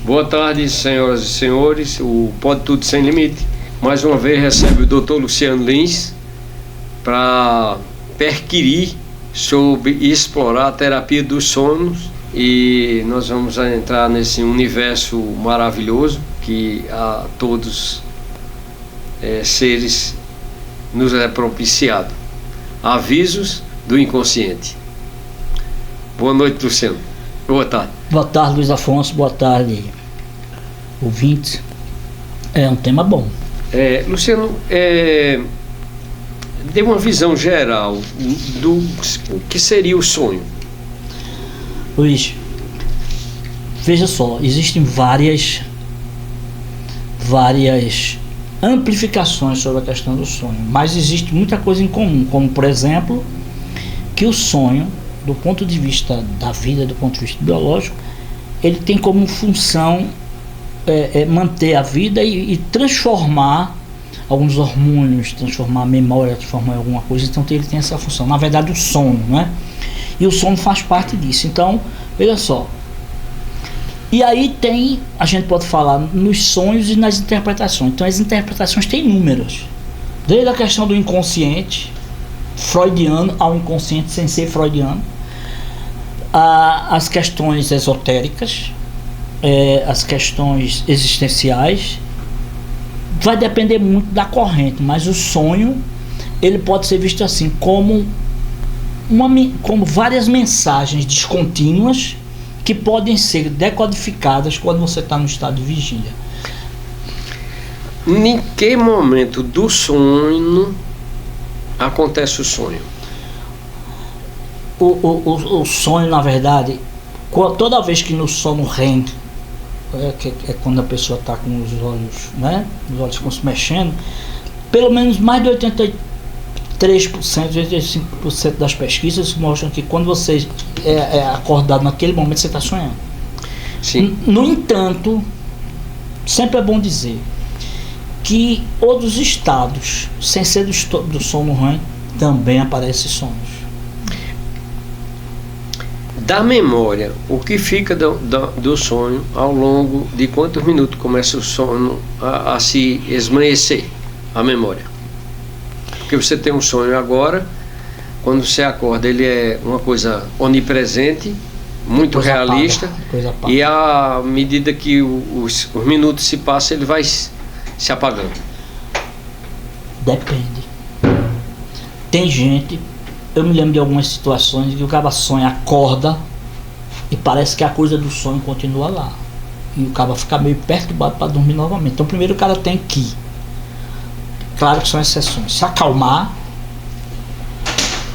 Boa tarde, senhoras e senhores. O Pode Tudo Sem Limite, mais uma vez, recebe o Dr. Luciano Lins para perquirir sobre e explorar a terapia dos sonhos. E nós vamos entrar nesse universo maravilhoso que a todos seres nos é propiciado. Avisos do inconsciente. Boa noite, Luciano. Boa tarde. Boa tarde, Luiz Afonso. Boa tarde, ouvintes. É um tema bom. Luciano, dê uma visão geral do que seria o sonho. Luiz, veja só, existem várias amplificações sobre a questão do sonho, mas existe muita coisa em comum, como por exemplo, que o sonho, do ponto de vista da vida, do ponto de vista biológico, ele tem como função manter a vida e transformar alguns hormônios, transformar a memória, transformar em alguma coisa. Então ele tem essa função, na verdade, o sono, né? E o sono faz parte disso. Então, veja só. E aí a gente pode falar nos sonhos e nas interpretações. Então as interpretações têm inúmeras. Desde a questão do inconsciente freudiano ao inconsciente sem ser freudiano, as questões esotéricas, as questões existenciais. Vai depender muito da corrente, mas o sonho ele pode ser visto assim como várias mensagens descontínuas que podem ser decodificadas quando você está no estado de vigília. Em que momento do sonho acontece o sonho? O sonho, na verdade, toda vez que no sono REM, que é quando a pessoa está com os olhos, né? Os olhos ficam se mexendo, pelo menos mais de 83%, 85% das pesquisas mostram que quando você é acordado naquele momento, você está sonhando. Sim. No entanto, sempre é bom dizer que outros estados, sem ser do sono REM, também aparecem sonhos. Da memória, o que fica do sonho ao longo de quantos minutos começa o sono a se esmaecer, a memória? Porque você tem um sonho agora, quando você acorda ele é uma coisa onipresente, muito realista, apaga. E à medida que os minutos se passam, ele vai se apagando. Depende. Tem gente, eu me lembro de algumas situações que o cara sonha, acorda e parece que a coisa do sonho continua lá. E o cara fica meio perturbado para dormir novamente. Então primeiro o cara tem que, claro que são exceções, se acalmar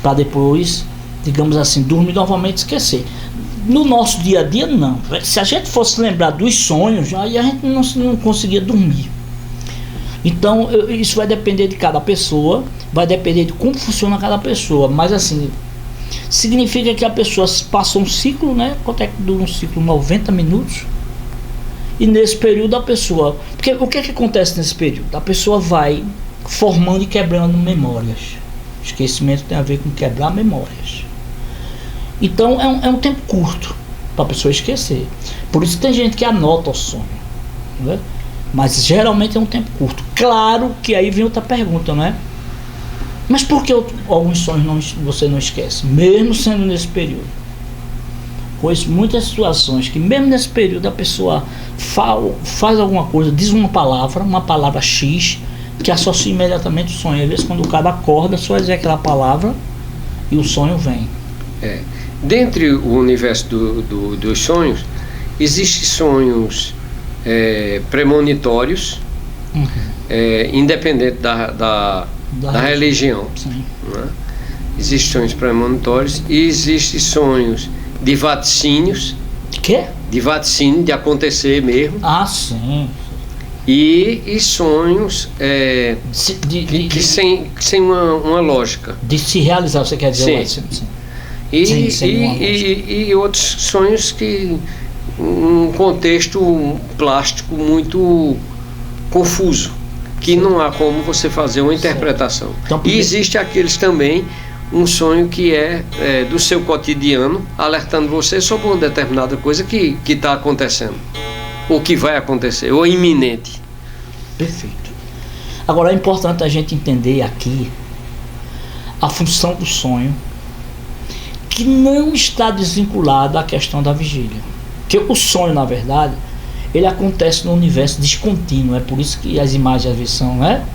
para depois, digamos assim, dormir novamente e esquecer. No nosso dia a dia não. Se a gente fosse lembrar dos sonhos, aí a gente não conseguia dormir. Então isso vai depender de cada pessoa, vai depender de como funciona cada pessoa, mas assim, significa que a pessoa passou um ciclo, né? Quanto é que dura um ciclo? 90 minutos. E nesse período a pessoa, porque o que é que acontece nesse período? A pessoa vai formando e quebrando memórias. Esquecimento tem a ver com quebrar memórias. Então é um tempo curto para a pessoa esquecer. Por isso tem gente que anota o sonho, né? Mas geralmente é um tempo curto. Claro que aí vem outra pergunta, né? Mas por que alguns sonhos você não esquece? Mesmo sendo nesse período. Pois muitas situações que mesmo nesse período a pessoa faz alguma coisa, diz uma palavra X, que associa imediatamente o sonho. Às vezes quando o cara acorda, só dizer aquela palavra e o sonho vem. Dentre o universo dos sonhos, existem sonhos premonitórios, independente da religião, né? Existem sonhos premonitórios e existem sonhos de vaticínios. De quê? De vaticínio, de acontecer mesmo. Ah, sim. E sonhos sem uma lógica. De se realizar, você quer dizer? Sim. Sim. E outros sonhos que um contexto plástico muito confuso, que não há como você fazer uma interpretação. Então, e existe aqueles também, um sonho que é do seu cotidiano, alertando você sobre uma determinada coisa que está acontecendo. o que vai acontecer, ou iminente. Perfeito. Agora é importante a gente entender aqui a função do sonho, que não está desvinculada à questão da vigília. Porque o sonho, na verdade, ele acontece no universo descontínuo. É por isso que as imagens às vezes são, né?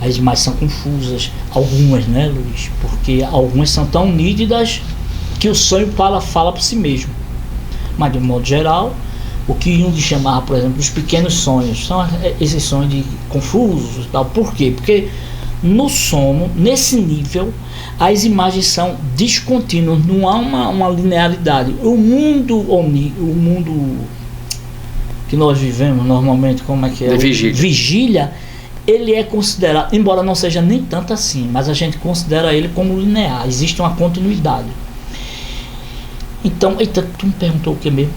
As imagens são confusas, algumas, né, Luiz? Porque algumas são tão nítidas que o sonho fala por si mesmo. Mas de um modo geral, o que Jung chamava, por exemplo, dos pequenos sonhos, são esses sonhos de confusos e tal. Por quê? Porque no sono, nesse nível, as imagens são descontínuas, não há uma linearidade. O mundo que nós vivemos normalmente, como é que é? Vigília, ele é considerado, embora não seja nem tanto assim, mas a gente considera ele como linear, existe uma continuidade. Então, eita, tu me perguntou o que mesmo?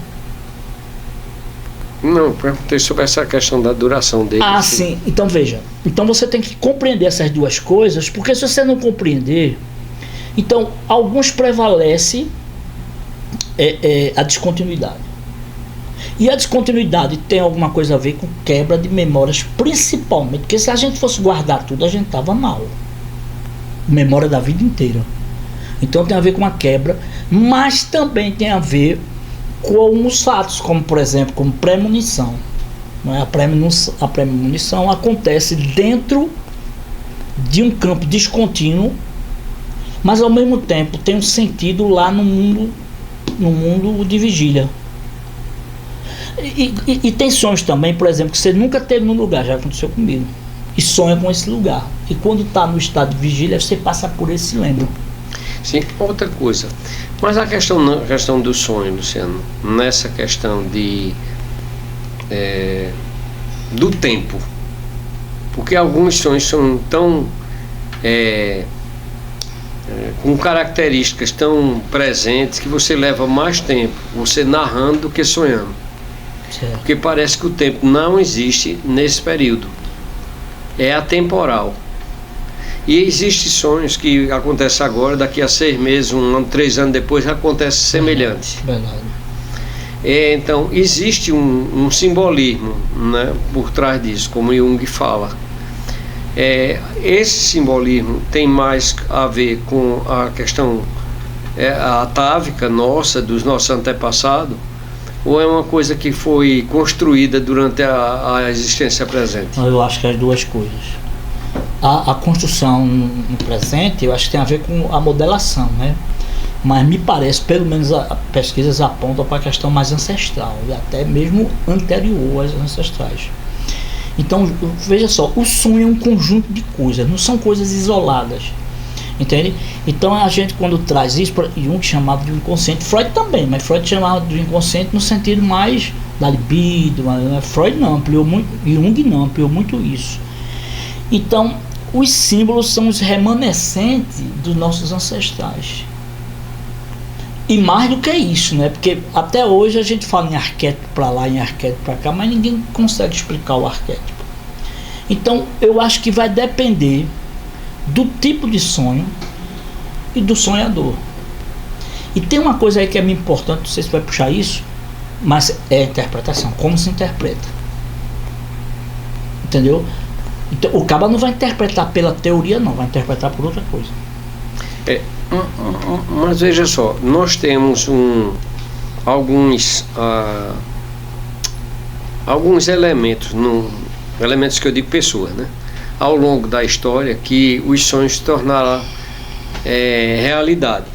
Não, perguntei sobre essa questão da duração dele. Ah, sim. Então veja. Então você tem que compreender essas duas coisas, porque se você não compreender, então alguns prevalece a descontinuidade. E a descontinuidade tem alguma coisa a ver com quebra de memórias, principalmente, porque se a gente fosse guardar tudo, a gente estava mal. Memória da vida inteira. Então tem a ver com uma quebra, mas também tem a ver com os fatos, como por exemplo, como premonição. Não é? A premonição acontece dentro de um campo descontínuo, mas ao mesmo tempo tem um sentido lá no mundo de vigília. E tem sonhos também, por exemplo, que você nunca teve num lugar, já aconteceu comigo, e sonha com esse lugar. E quando está no estado de vigília, você passa por esse lembro. Sim, outra coisa. Mas a questão do sonho, Luciano, nessa questão do tempo, porque alguns sonhos são tão com características tão presentes que você leva mais tempo você narrando do que sonhando. Certo. Porque parece que o tempo não existe nesse período, é atemporal. E existem sonhos que acontecem agora, daqui a 6 meses, 1 ano, 3 anos depois, acontece semelhante. Verdade. Então, existe um simbolismo, né, por trás disso, como Jung fala. Esse simbolismo tem mais a ver com a questão atávica nossa, dos nossos antepassados, ou é uma coisa que foi construída durante a existência presente? Eu acho que as duas coisas. A construção no presente, eu acho que tem a ver com a modelação, né? Mas me parece, pelo menos as pesquisas apontam para a questão mais ancestral, e até mesmo anterior às ancestrais. Então, veja só, o sonho é um conjunto de coisas, não são coisas isoladas, entende? Então a gente, quando traz isso, Jung chamava de inconsciente, Freud também, mas Freud chamava de inconsciente no sentido mais da libido, né? Freud não ampliou muito, Jung não ampliou muito isso. Então, os símbolos são os remanescentes dos nossos ancestrais. E mais do que isso, né? Porque até hoje a gente fala em arquétipo para lá, em arquétipo para cá, mas ninguém consegue explicar o arquétipo. Então, eu acho que vai depender do tipo de sonho e do sonhador. E tem uma coisa aí que é muito importante, não sei se vai puxar isso, mas é a interpretação, como se interpreta. Entendeu? Então, o cara não vai interpretar pela teoria, não, vai interpretar por outra coisa. Mas veja só, nós temos alguns elementos, elementos que eu digo pessoas, né? Ao longo da história, que os sonhos se tornaram realidade.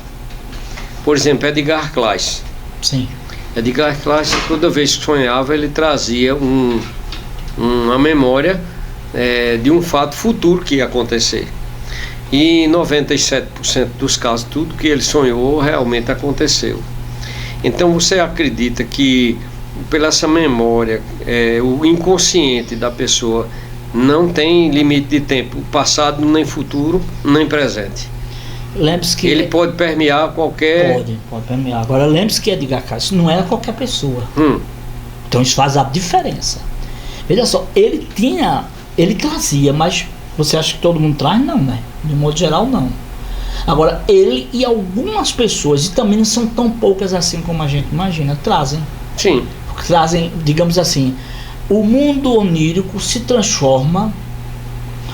Por exemplo, Edgar Cayce. Sim. Edgar Cayce, toda vez que sonhava, ele trazia uma memória de um fato futuro que ia acontecer. E em 97% dos casos, tudo que ele sonhou realmente aconteceu. Então você acredita que, pela essa memória, o inconsciente da pessoa não tem limite de tempo, passado, nem futuro, nem presente? Lembre-se que ele pode permear qualquer... Pode permear. Agora lembre-se que Edgar Cayce não era qualquer pessoa. Então isso faz a diferença. Veja só, ele trazia, mas você acha que todo mundo traz? Não, né? De modo geral, não. Agora, ele e algumas pessoas, e também não são tão poucas assim como a gente imagina, trazem. Sim. trazem, digamos assim, o mundo onírico se transforma,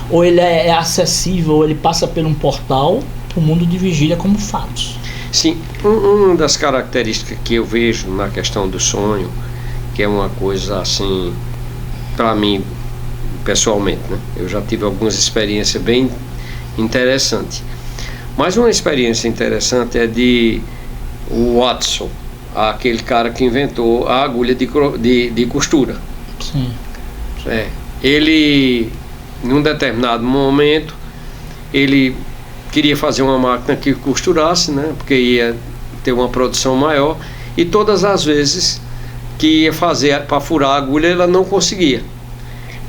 ou ele é acessível, ou ele passa por um portal, o mundo de vigília como fatos. Sim, uma das características que eu vejo na questão do sonho, que é uma coisa assim, para mim, pessoalmente, né? Eu já tive algumas experiências bem interessantes. Mas uma experiência interessante é de o Watson, aquele cara que inventou a agulha de costura. Sim. Ele, num determinado momento, ele queria fazer uma máquina que costurasse, né? Porque ia ter uma produção maior, e todas as vezes que ia fazer para furar a agulha, ela não conseguia.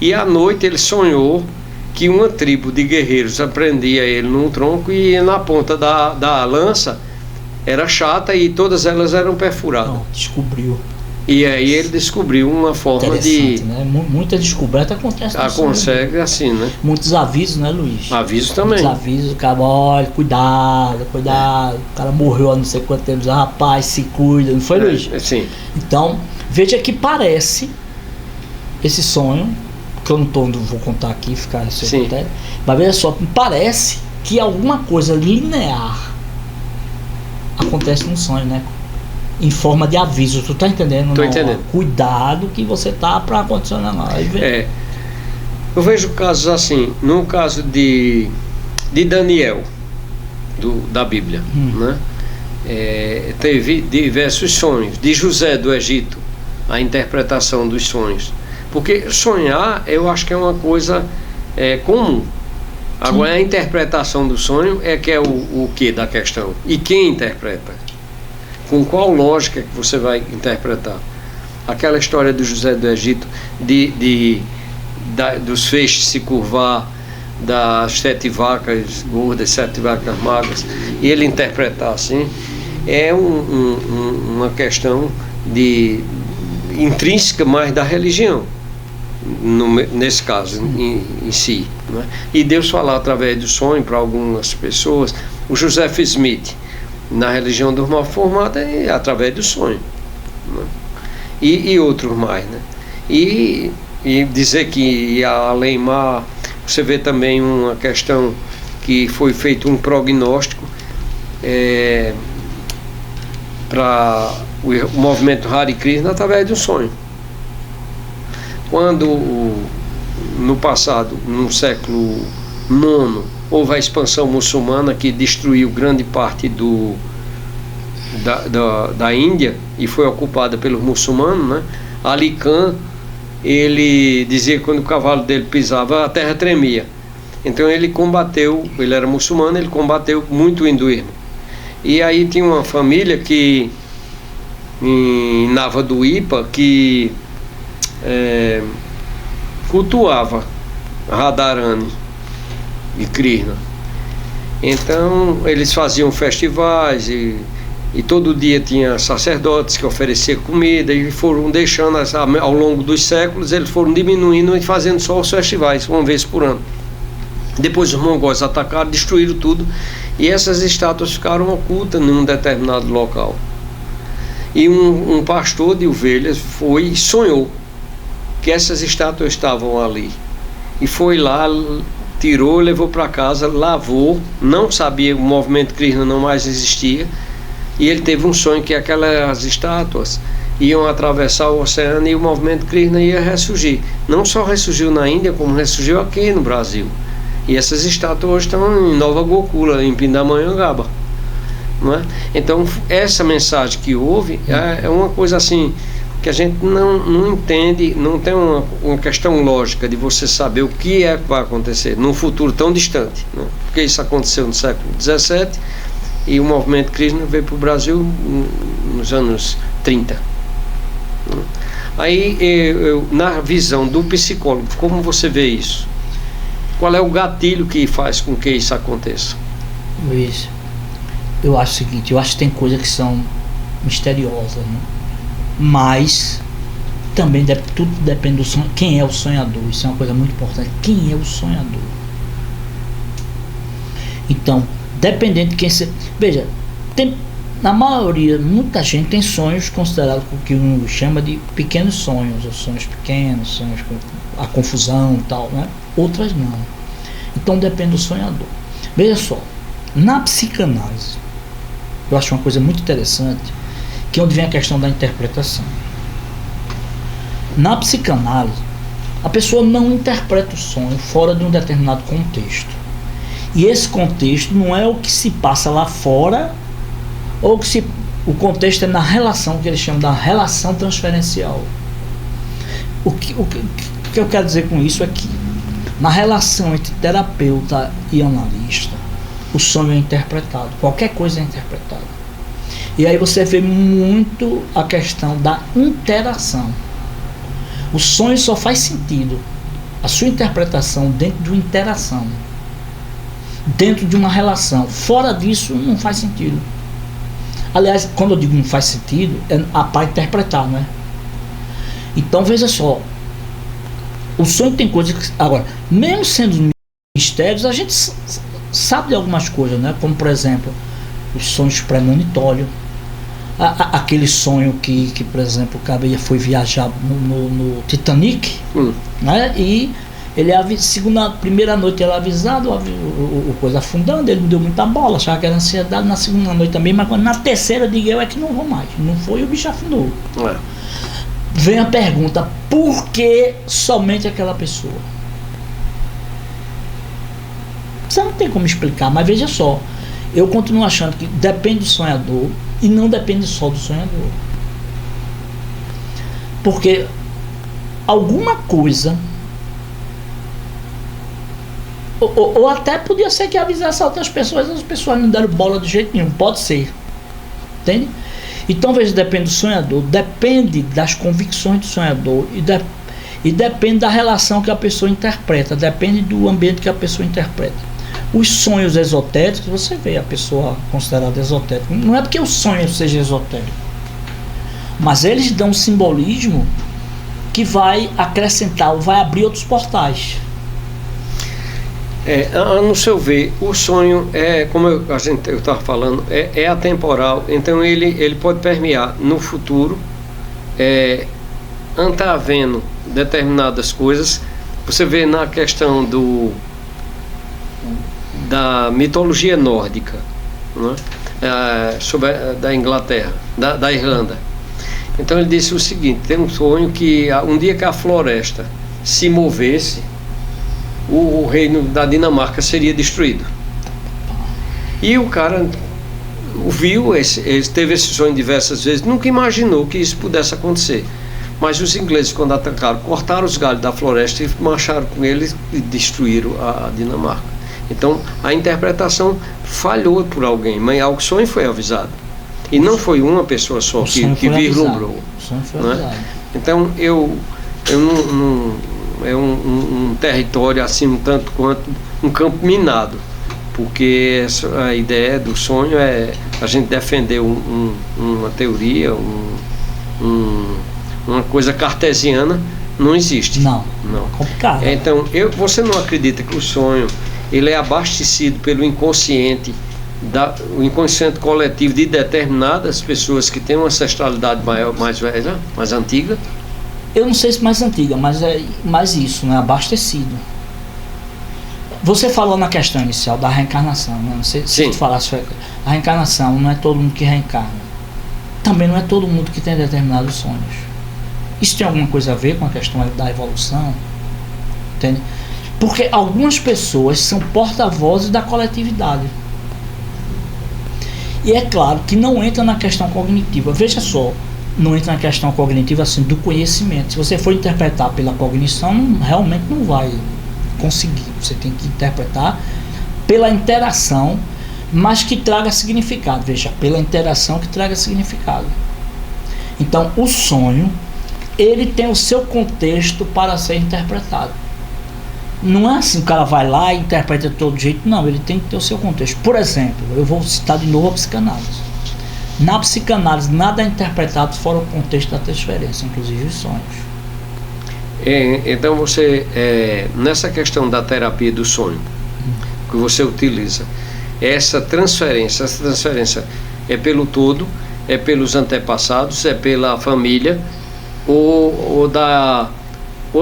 E à noite ele sonhou que uma tribo de guerreiros prendia ele num tronco e na ponta da lança era chata e todas elas eram perfuradas. Não, descobriu. E aí ele descobriu uma forma de... né? Muita descoberta acontece no sonho. Consegue assim, né? Muitos avisos, né, Luiz? Avisos também. Muitos avisos, o cara, olha, cuidado, o cara morreu há não sei quanto tempo, rapaz, se cuida, não foi, Luiz? Sim. Então, veja que parece esse sonho, que eu não vou contar aqui, ficar em seu critério, mas veja só, parece que alguma coisa linear acontece no sonho, né? Em forma de aviso, tu tá entendendo? Tô entendendo. Cuidado que você tá para acontecer lá. Eu vejo casos assim, no caso de Daniel, da Bíblia, né? Teve diversos sonhos, de José do Egito, a interpretação dos sonhos. Porque sonhar, eu acho que é uma coisa comum. Agora, a interpretação do sonho é que é o que da questão. E quem interpreta? Com qual lógica que você vai interpretar? Aquela história do José do Egito, dos feixes se curvar, das 7 vacas gordas, 7 vacas magras, e ele interpretar assim, é uma questão intrínseca mais da religião, nesse caso em si, né? E Deus falar através do sonho para algumas pessoas. O Joseph Smith, na religião dos mal formados, é através do sonho, né? E outros mais, né? E dizer que além mar, você vê também uma questão que foi feito um prognóstico para o movimento Hare Krishna através do sonho. Quando no passado, no século IX, houve a expansão muçulmana que destruiu grande parte da Índia e foi ocupada pelos muçulmanos, né? Ali Khan, ele dizia que quando o cavalo dele pisava, a terra tremia. Então ele era muçulmano, ele combateu muito o hinduísmo. E aí tinha uma família que em Navaduipa que cultuava Radharani e Krishna. Então eles faziam festivais e todo dia tinha sacerdotes que ofereciam comida, e foram deixando ao longo dos séculos, eles foram diminuindo e fazendo só os festivais, uma vez por ano. Depois os mongóis atacaram, destruíram tudo, e essas estátuas ficaram ocultas num determinado local. E um pastor de ovelhas foi e sonhou que essas estátuas estavam ali, e foi lá, tirou, levou para casa, lavou, não sabia, o movimento Krishna não mais existia, e ele teve um sonho que aquelas estátuas iam atravessar o oceano e o movimento Krishna ia ressurgir. Não só ressurgiu na Índia, como ressurgiu aqui no Brasil. E essas estátuas hoje estão em Nova Gokula, em Pindamonhangaba, não é? Então essa mensagem que houve é uma coisa assim que a gente não entende, não tem uma questão lógica de você saber o que é que vai acontecer num futuro tão distante, né? Porque isso aconteceu no século XVII e o movimento Krishna veio para o Brasil nos anos 30. Aí, na visão do psicólogo, como você vê isso? Qual é o gatilho que faz com que isso aconteça? Luiz, eu acho o seguinte, eu acho que tem coisas que são misteriosas, né? Mas também tudo depende do sonho. Quem é o sonhador? Isso é uma coisa muito importante. Quem é o sonhador? Então, dependendo de quem você... Veja, Na maioria, muita gente tem sonhos considerados o que um chama de pequenos sonhos, ou sonhos pequenos, sonhos com a confusão e tal, né? Outras não. Então depende do sonhador. Veja só, na psicanálise, eu acho uma coisa muito interessante, que é onde vem a questão da interpretação. Na psicanálise, a pessoa não interpreta o sonho fora de um determinado contexto. E esse contexto não é o que se passa lá fora, ou que o contexto é na relação, que eles chamam da relação transferencial. O que eu quero dizer com isso é que, na relação entre terapeuta e analista, o sonho é interpretado, qualquer coisa é interpretada. E aí você vê muito a questão da interação. O sonho só faz sentido, a sua interpretação, dentro de uma interação, dentro de uma relação. Fora disso, não faz sentido. Aliás, quando eu digo não faz sentido, é para interpretar, né? Então, veja só, o sonho tem coisas que... Agora, mesmo sendo mistérios, a gente sabe de algumas coisas, né? Como, por exemplo, os sonhos premonitórios. Aquele sonho que, por exemplo, o cara foi viajar no Titanic, né? E ele primeira noite ele é avisado, o coisa afundando, ele não deu muita bola, achava que era ansiedade. Na segunda noite também, mas na terceira eu digo, eu é que não vou mais. Não foi, o bicho afundou. Vem a pergunta, por que somente aquela pessoa? Você não tem como explicar, mas veja só, eu continuo achando que depende do sonhador e não depende só do sonhador. Porque alguma coisa, ou até podia ser que avisasse outras pessoas, as pessoas não deram bola de jeito nenhum, pode ser. Entende? Então veja, depende do sonhador, depende das convicções do sonhador e depende da relação que a pessoa interpreta, depende do ambiente que a pessoa interpreta. Os sonhos esotéricos, você vê a pessoa considerada esotérica, não é porque o sonho seja esotérico, mas eles dão um simbolismo que vai acrescentar, vai abrir outros portais. No seu ver, o sonho é, como eu estava falando, é atemporal, então ele pode permear no futuro, antavendo determinadas coisas. Você vê na questão da mitologia nórdica, né? Da Inglaterra, da Irlanda. Então ele disse o seguinte: tem um sonho que um dia que a floresta se movesse, o reino da Dinamarca seria destruído. E o cara viu, teve esse sonho diversas vezes, nunca imaginou que isso pudesse acontecer. Mas os ingleses, quando atacaram, cortaram os galhos da floresta e marcharam com eles e destruíram a Dinamarca. Então a interpretação falhou por alguém, mas o sonho foi avisado. E não foi uma pessoa só que vislumbrou. O sonho foi avisado. Então eu não é um território assim um tanto quanto um campo minado, porque a ideia do sonho é a gente defender uma teoria, uma coisa cartesiana. Não existe. Não. Complicado. Então você não acredita que o sonho ele é abastecido pelo inconsciente, o inconsciente coletivo de determinadas pessoas que têm uma ancestralidade maior, mais velha, mais antiga? Eu não sei se mais antiga, mas é mais isso, né? Abastecido. Você falou na questão inicial da reencarnação, né? Não sei se tu falasse, a reencarnação não é todo mundo que reencarna. Também não é todo mundo que tem determinados sonhos. Isso tem alguma coisa a ver com a questão da evolução? Entende? Porque algumas pessoas são porta-vozes da coletividade. E é claro que não entra na questão cognitiva. Veja só, não entra na questão cognitiva assim do conhecimento. Se você for interpretar pela cognição, realmente não vai conseguir. Você tem que interpretar pela interação, mas que traga significado. Veja, pela interação que traga significado. Então, o sonho, ele tem o seu contexto para ser interpretado. Não é assim, o cara vai lá e interpreta de todo jeito. Não, ele tem que ter o seu contexto. Por exemplo, eu vou citar de novo a psicanálise. Na psicanálise, nada é interpretado fora o contexto da transferência, inclusive os sonhos. Então você, nessa questão da terapia do sonho, que você utiliza, essa transferência É pelo todo, é pelos antepassados, é pela família, ou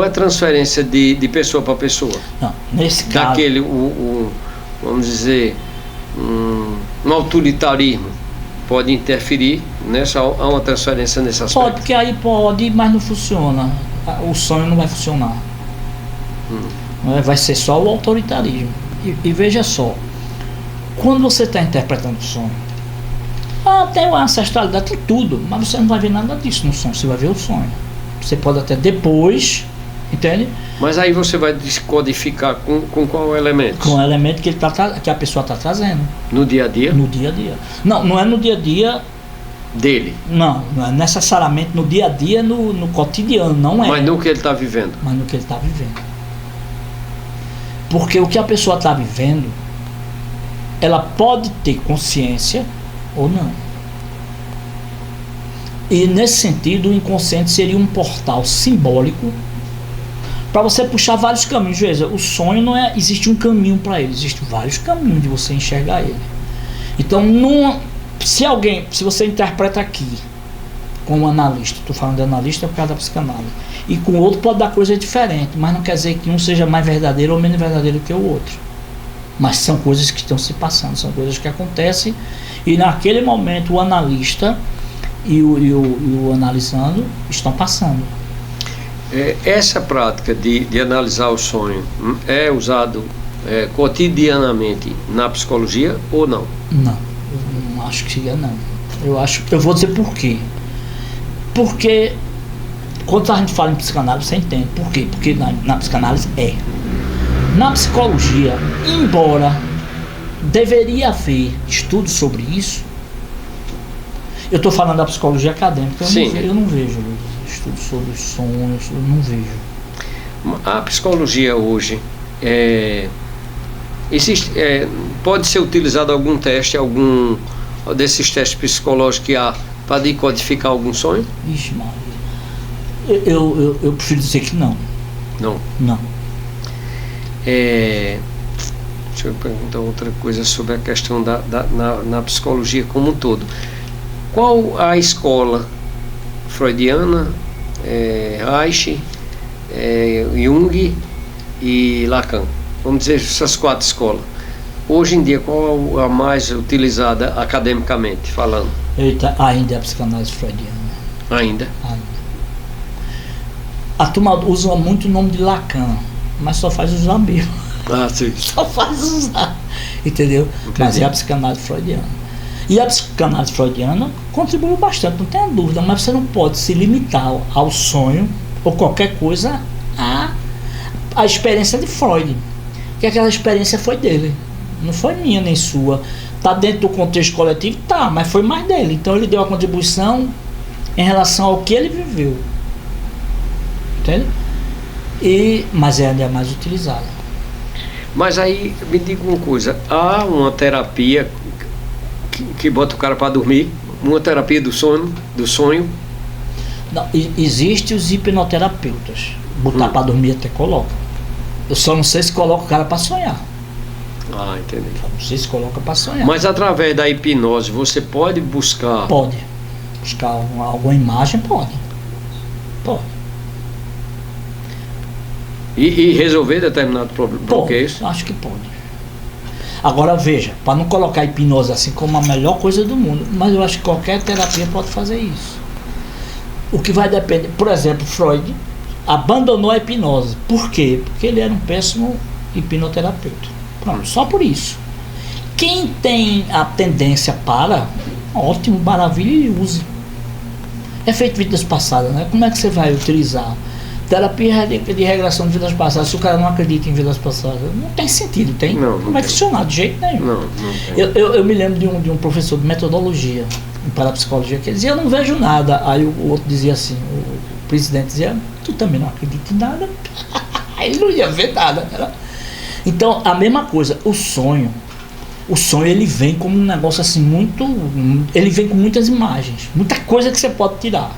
é transferência de pessoa para pessoa? Não, nesse caso... Daquele, vamos dizer, um autoritarismo pode interferir há uma transferência nesse aspecto? Pode, porque aí pode, mas não funciona. O sonho não vai funcionar. Vai ser só o autoritarismo. E veja só, quando você está interpretando o sonho, tem uma ancestralidade, tem tudo, mas você não vai ver nada disso no sonho, você vai ver o sonho. Você pode até depois, entende? Mas aí você vai descodificar com qual elemento? Com o elemento que a pessoa está trazendo. No dia a dia? No dia a dia. Não é no dia a dia dele. Não é necessariamente no dia a dia, no cotidiano, não é. Mas no que ele está vivendo. Mas no que ele está vivendo. Porque o que a pessoa está vivendo, ela pode ter consciência ou não. E nesse sentido, o inconsciente seria um portal simbólico para você puxar vários caminhos. Veja, o sonho não é, existe um caminho para ele, existem vários caminhos de você enxergar ele. Então, se você interpreta aqui como analista, estou falando de analista por causa da psicanálise, e com o outro pode dar coisa diferente, mas não quer dizer que um seja mais verdadeiro ou menos verdadeiro que o outro. Mas são coisas que estão se passando, são coisas que acontecem, e naquele momento o analista e o analisando estão passando. Essa prática de analisar o sonho é usado cotidianamente na psicologia ou não? Não, eu não acho que seria não. Eu vou dizer por quê. Porque quando a gente fala em psicanálise, você entende por quê? Porque na psicanálise na psicologia, embora deveria haver estudos sobre isso, eu estou falando da psicologia acadêmica, eu não vejo estudos sobre os sonhos, eu não vejo. A psicologia hoje pode ser utilizado algum teste, algum desses testes psicológicos que há para decodificar algum sonho? Ixi, Maria. Eu prefiro dizer que não. Não. Deixa eu perguntar outra coisa sobre a questão na psicologia como um todo. Qual a escola freudiana, Reich, Jung e Lacan? Vamos dizer essas 4 escolas. Hoje em dia, qual a mais utilizada academicamente falando? Eita, ainda é a psicanálise freudiana. Ainda? A turma usa muito o nome de Lacan, mas só faz usar mesmo. Sim. Só faz usar, entendeu? Entendi. Mas é a psicanálise freudiana. E a psicanálise freudiana contribuiu bastante, não tenha dúvida, mas você não pode se limitar ao sonho ou qualquer coisa à experiência de Freud. Porque aquela experiência foi dele, não foi minha nem sua. Está dentro do contexto coletivo? Tá, mas foi mais dele. Então ele deu a contribuição em relação ao que ele viveu. Entende? Mas ainda é mais utilizada. Mas aí, me diga uma coisa, há uma terapia que bota o cara para dormir? Uma terapia do sonho? Não, existe os hipnoterapeutas. Botar para dormir até coloca. Eu só não sei se coloca o cara para sonhar. Entendi. Não sei se coloca para sonhar. Mas através da hipnose você pode buscar... Pode. Buscar alguma imagem, pode. E resolver determinado bloqueio? Acho que pode. Agora veja, para não colocar a hipnose assim como a melhor coisa do mundo, mas eu acho que qualquer terapia pode fazer isso. O que vai depender, por exemplo, Freud abandonou a hipnose. Por quê? Porque ele era um péssimo hipnoterapeuta. Pronto, só por isso. Quem tem a tendência ótimo, maravilha, e use. É feito vidas passadas, né? Como é que você vai utilizar terapia de regressão de vidas passadas se o cara não acredita em vidas passadas? Não tem sentido, tem? Não vai funcionar de jeito nenhum. Não tem. Eu me lembro de um professor de metodologia em parapsicologia que ele dizia: eu não vejo nada. Aí o outro dizia assim, o presidente dizia: tu também não acredita em nada? Aí ele não ia ver nada, né? Então, a mesma coisa, o sonho ele vem como um negócio assim ele vem com muitas imagens, muita coisa que você pode tirar.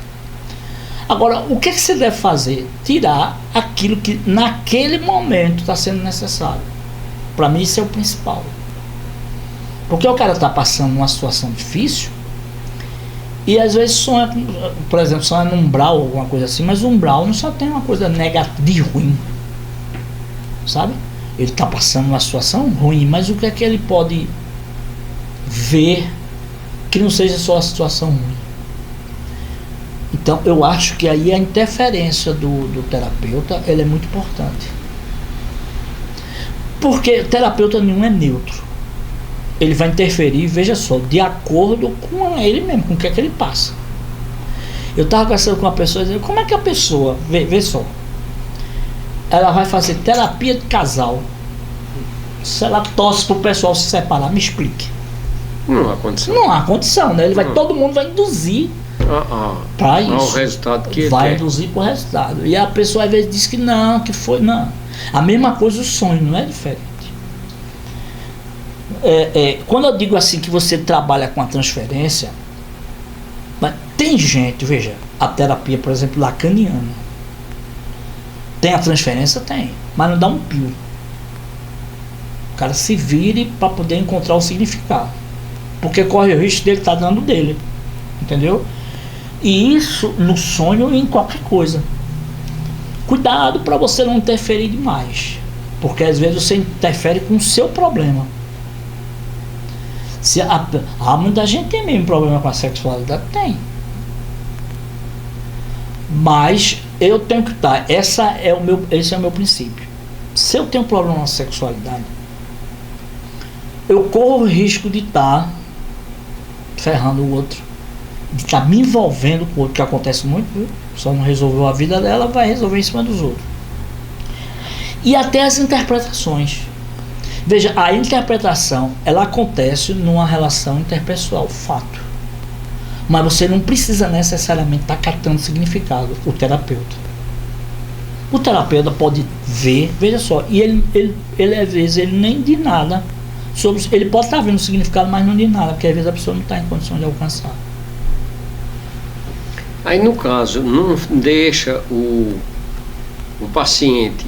Agora, o que você deve fazer? Tirar aquilo que naquele momento está sendo necessário. Para mim isso é o principal. Porque o cara está passando uma situação difícil, E às vezes sonha, por exemplo, sonha num umbral, alguma coisa assim, mas o umbral não só tem uma coisa negativa, de ruim, sabe? Ele está passando uma situação ruim, mas o que é que ele pode ver que não seja só a situação ruim? Então eu acho que aí a interferência do terapeuta, ela é muito importante. Porque terapeuta nenhum é neutro. Ele vai interferir, veja só, de acordo com ele mesmo, com o que é que ele passa. Eu estava conversando com uma pessoa dizendo, como é que a pessoa, vê só, ela vai fazer terapia de casal, se ela torce para o pessoal se separar, me explique. Não há condição. Não há condição, né? Todo mundo vai induzir para isso. O resultado que vai induzir para o resultado. E a pessoa às vezes diz que não, que foi, não. A mesma coisa o sonho, não é diferente. Quando eu digo assim que você trabalha com a transferência, mas tem gente, veja, a terapia, por exemplo, lacaniana, tem a transferência? Tem, mas não dá um pio. O cara se vire para poder encontrar o significado, porque corre o risco dele estar dando dele, entendeu? E isso no sonho e em qualquer coisa. Cuidado para você não interferir demais, porque às vezes você interfere com o seu problema. Muita gente tem mesmo problema com a sexualidade, tem. Mas eu tenho que estar. Esse é o meu princípio. Se eu tenho problema com a sexualidade, eu corro o risco de estar ferrando o outro, de estar me envolvendo com o outro, que acontece muito, viu? Só não resolveu a vida dela, vai resolver em cima dos outros. E até as interpretações. Veja, a interpretação, ela acontece numa relação interpessoal, fato. Mas você não precisa necessariamente estar catando significado, o terapeuta. O terapeuta pode ver, veja só, e ele às vezes ele nem diz nada sobre, ele pode estar vendo o significado, mas não diz nada, porque às vezes a pessoa não está em condição de alcançar. Aí no caso, não deixa o paciente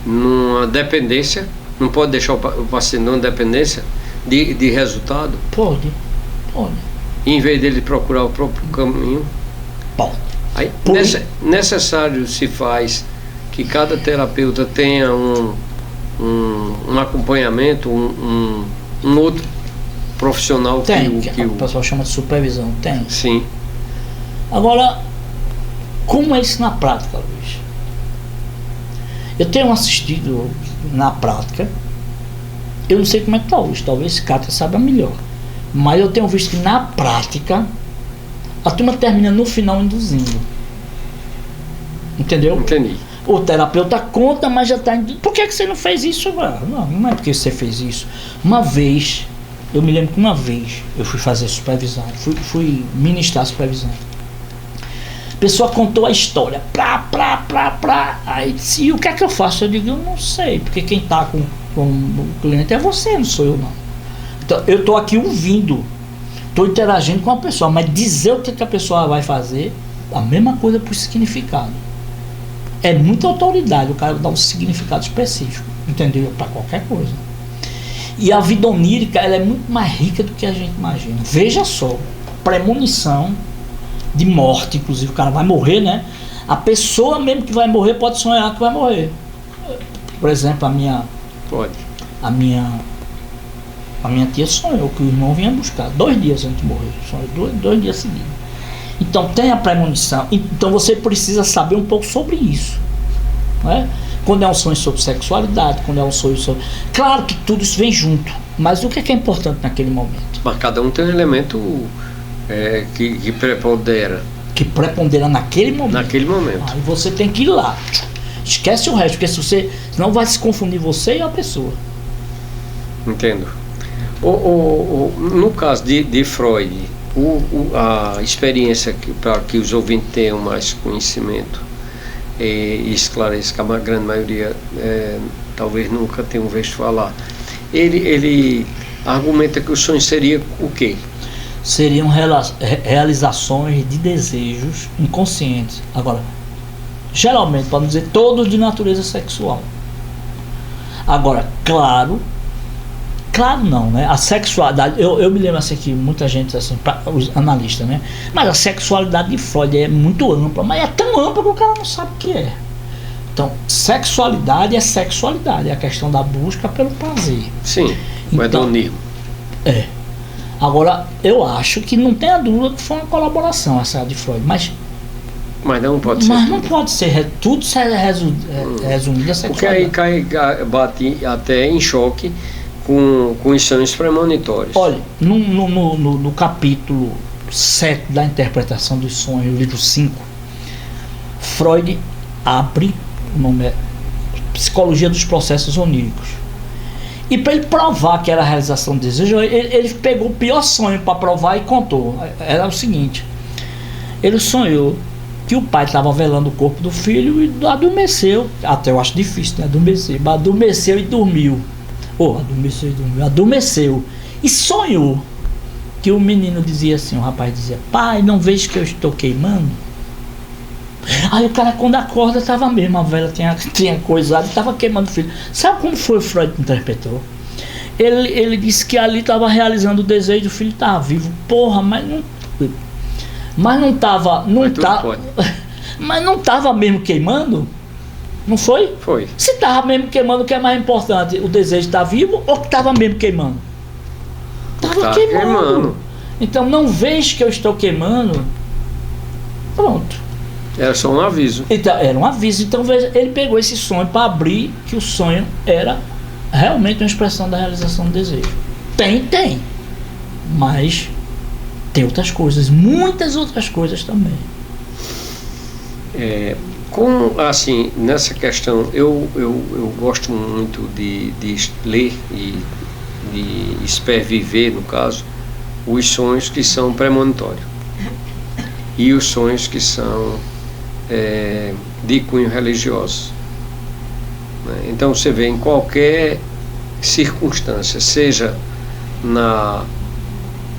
numa dependência. Não pode deixar o paciente numa dependência de resultado? Pode. Em vez dele procurar o próprio caminho? Pode. Aí, necessário se faz que cada terapeuta tenha um acompanhamento, um outro profissional que o pessoal chama de supervisão. Tem. Sim. Agora, como é isso na prática, Luiz? Eu tenho assistido na prática, eu não sei como é que está hoje, talvez Cátia saiba melhor, mas eu tenho visto que na prática a turma termina no final induzindo, entendeu? Entendi. O terapeuta conta, mas já está induzindo. Por que você não fez isso? Não é porque você fez isso. Uma vez, eu me lembro que uma vez eu fui fazer supervisão, fui ministrar supervisão. A pessoa contou a história, aí disse, e o que é que eu faço? Eu digo, eu não sei, porque quem está com o cliente é você, não sou eu não. Então, eu estou aqui ouvindo, estou interagindo com a pessoa, mas dizer o que a pessoa vai fazer, a mesma coisa para o significado. É muita autoridade, o cara dá um significado específico, entendeu? Para qualquer coisa. E a vida onírica, ela é muito mais rica do que a gente imagina. Veja só, premonição de morte, inclusive o cara vai morrer, né? A pessoa mesmo que vai morrer pode sonhar que vai morrer. Por exemplo, a minha tia sonhou que o irmão vinha buscar 2 dias antes de morrer, sonhou 2 dias seguidos. Então tem a premonição. Então você precisa saber um pouco sobre isso, não é? Quando é um sonho sobre sexualidade, quando é um sonho sobre... Claro que tudo isso vem junto, mas o que é importante naquele momento? Mas cada um tem um elemento que prepondera. Que prepondera naquele momento. Naquele momento. Aí você tem que ir lá. Esquece o resto, porque senão vai se confundir você e a pessoa. Entendo. No caso de Freud, a experiência para que os ouvintes tenham mais conhecimento e esclareça que a grande maioria talvez nunca tenham visto falar, ele argumenta que o sonho seria o quê? Seriam realizações de desejos inconscientes. Agora, geralmente, para não dizer todos de natureza sexual. Agora, claro Claro não, né? A sexualidade, eu me lembro assim que muita gente, assim, os analistas, né? Mas a sexualidade de Freud é muito ampla, mas é tão ampla que o cara não sabe o que é. Então, sexualidade é sexualidade, é a questão da busca pelo prazer. Sim, o então, hedonismo. É. Agora, eu acho que não tem a dúvida que foi uma colaboração essa de Freud, mas não pode ser. Mas não pode ser, tudo resumido a sexualidade. Porque aí bate até em choque com os sonhos premonitórios. Olha, no capítulo 7 da interpretação dos sonhos, livro 5, Freud abre, o nome é Psicologia dos Processos Oníricos. E para ele provar que era a realização do desejo, ele pegou o pior sonho para provar e contou. Era o seguinte: ele sonhou que o pai estava velando o corpo do filho e adormeceu. Até eu acho difícil, né? Adormecer. Mas adormeceu e dormiu. Adormeceu e dormiu. Adormeceu. E sonhou que o menino dizia assim, o rapaz dizia: pai, não vejo que eu estou queimando? Aí o cara, quando acorda, estava mesmo, a vela tinha coisado e estava queimando o filho. Sabe como foi o Freud que interpretou? Ele disse que ali estava realizando o desejo do filho, estava vivo. Porra, mas não estava. Mas não estava mesmo queimando? Não foi? Foi. Se estava mesmo queimando, o que é mais importante? O desejo estar vivo ou que estava mesmo queimando? Estava queimando. Então, não vejo que eu estou queimando. Pronto. Era só um aviso. Então, era um aviso. Então, veja, ele pegou esse sonho para abrir que o sonho era realmente uma expressão da realização do desejo. Tem. Mas tem outras coisas, muitas outras coisas também. Assim, nessa questão, eu gosto muito de ler e de esperviver, no caso, os sonhos que são premonitórios e os sonhos que são de cunho religioso. Né? Então você vê em qualquer circunstância, seja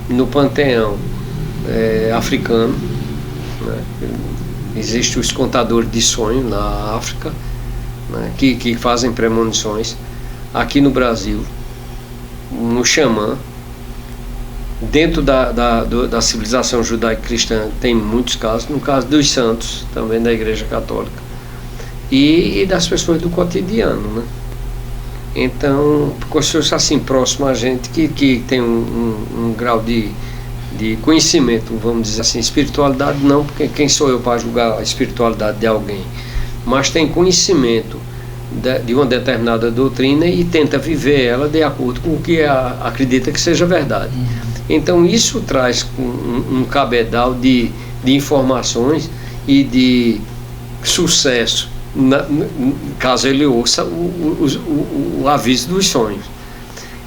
no panteão africano, né? Existem os contadores de sonho na África, né? que fazem premonições. Aqui no Brasil, no xamã, dentro da civilização judaico-cristã tem muitos casos, no caso dos santos, também da Igreja Católica, e das pessoas do cotidiano, né? Então, pessoas assim próximo a gente que tem um grau de conhecimento, vamos dizer assim, espiritualidade não, porque quem sou eu para julgar a espiritualidade de alguém, mas tem conhecimento de uma determinada doutrina e tenta viver ela de acordo com o que acredita que seja verdade. Então isso traz um cabedal de informações e de sucesso, caso ele ouça o aviso dos sonhos,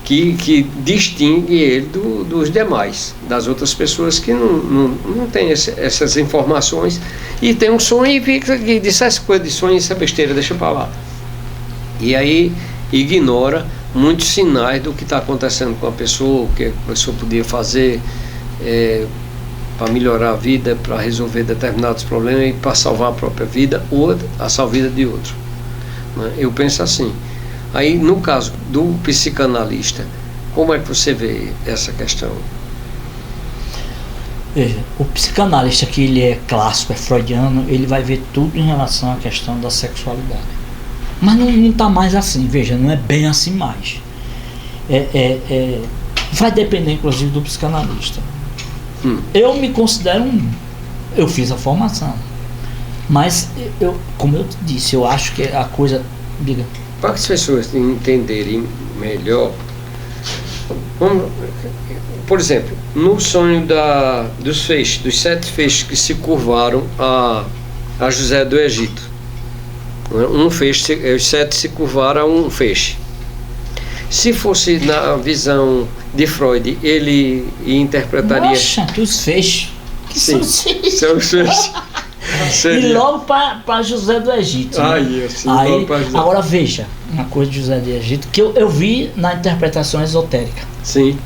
que distingue ele dos demais, das outras pessoas que não têm essas informações e tem um sonho e fica e diz essa coisa de sonho, isso é besteira, deixa pra lá. E aí ignora muitos sinais do que está acontecendo com a pessoa, o que a pessoa podia fazer para melhorar a vida, para resolver determinados problemas e para salvar a própria vida ou a salva de outro. Né? Eu penso assim. Aí, no caso do psicanalista, como é que você vê essa questão? Veja, o psicanalista, que ele é clássico, é freudiano, ele vai ver tudo em relação à questão da sexualidade. Mas não está mais assim, veja, não é bem assim mais. Vai depender, inclusive, do psicanalista. Eu me considero eu fiz a formação, mas como eu te disse, eu acho que a coisa... Diga. Para as pessoas entenderem melhor, por exemplo, no sonho dos 7 feixes que se curvaram a José do Egito, um feixe, os 7 se curvaram a um feixe. Se fosse na visão de Freud, ele interpretaria... Nossa, que os feixes. Que sim, são os feixes. E logo para José do Egito. Aí, agora veja, uma coisa de José do Egito que eu vi na interpretação esotérica. Sim.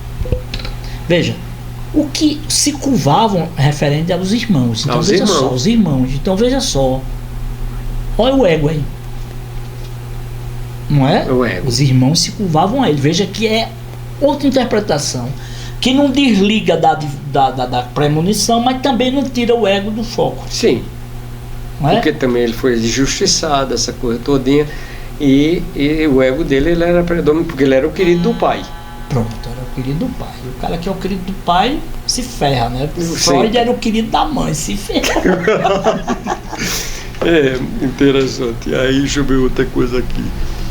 Veja, o que se curvavam referente aos irmãos. Então veja só, os irmãos. Então veja só. Olha o ego aí. Não é? O ego. Os irmãos se curvavam a ele. Veja que é outra interpretação, que não desliga da premonição, mas também não tira o ego do foco. Sim. Não é? Porque também ele foi injustiçado, essa coisa todinha, e o ego dele ele era predominante, porque ele era o querido do pai. Pronto, era o querido do pai. O cara que é o querido do pai se ferra, né? Sim. Freud era o querido da mãe, se ferra. É interessante. Aí deixa eu ver outra coisa aqui.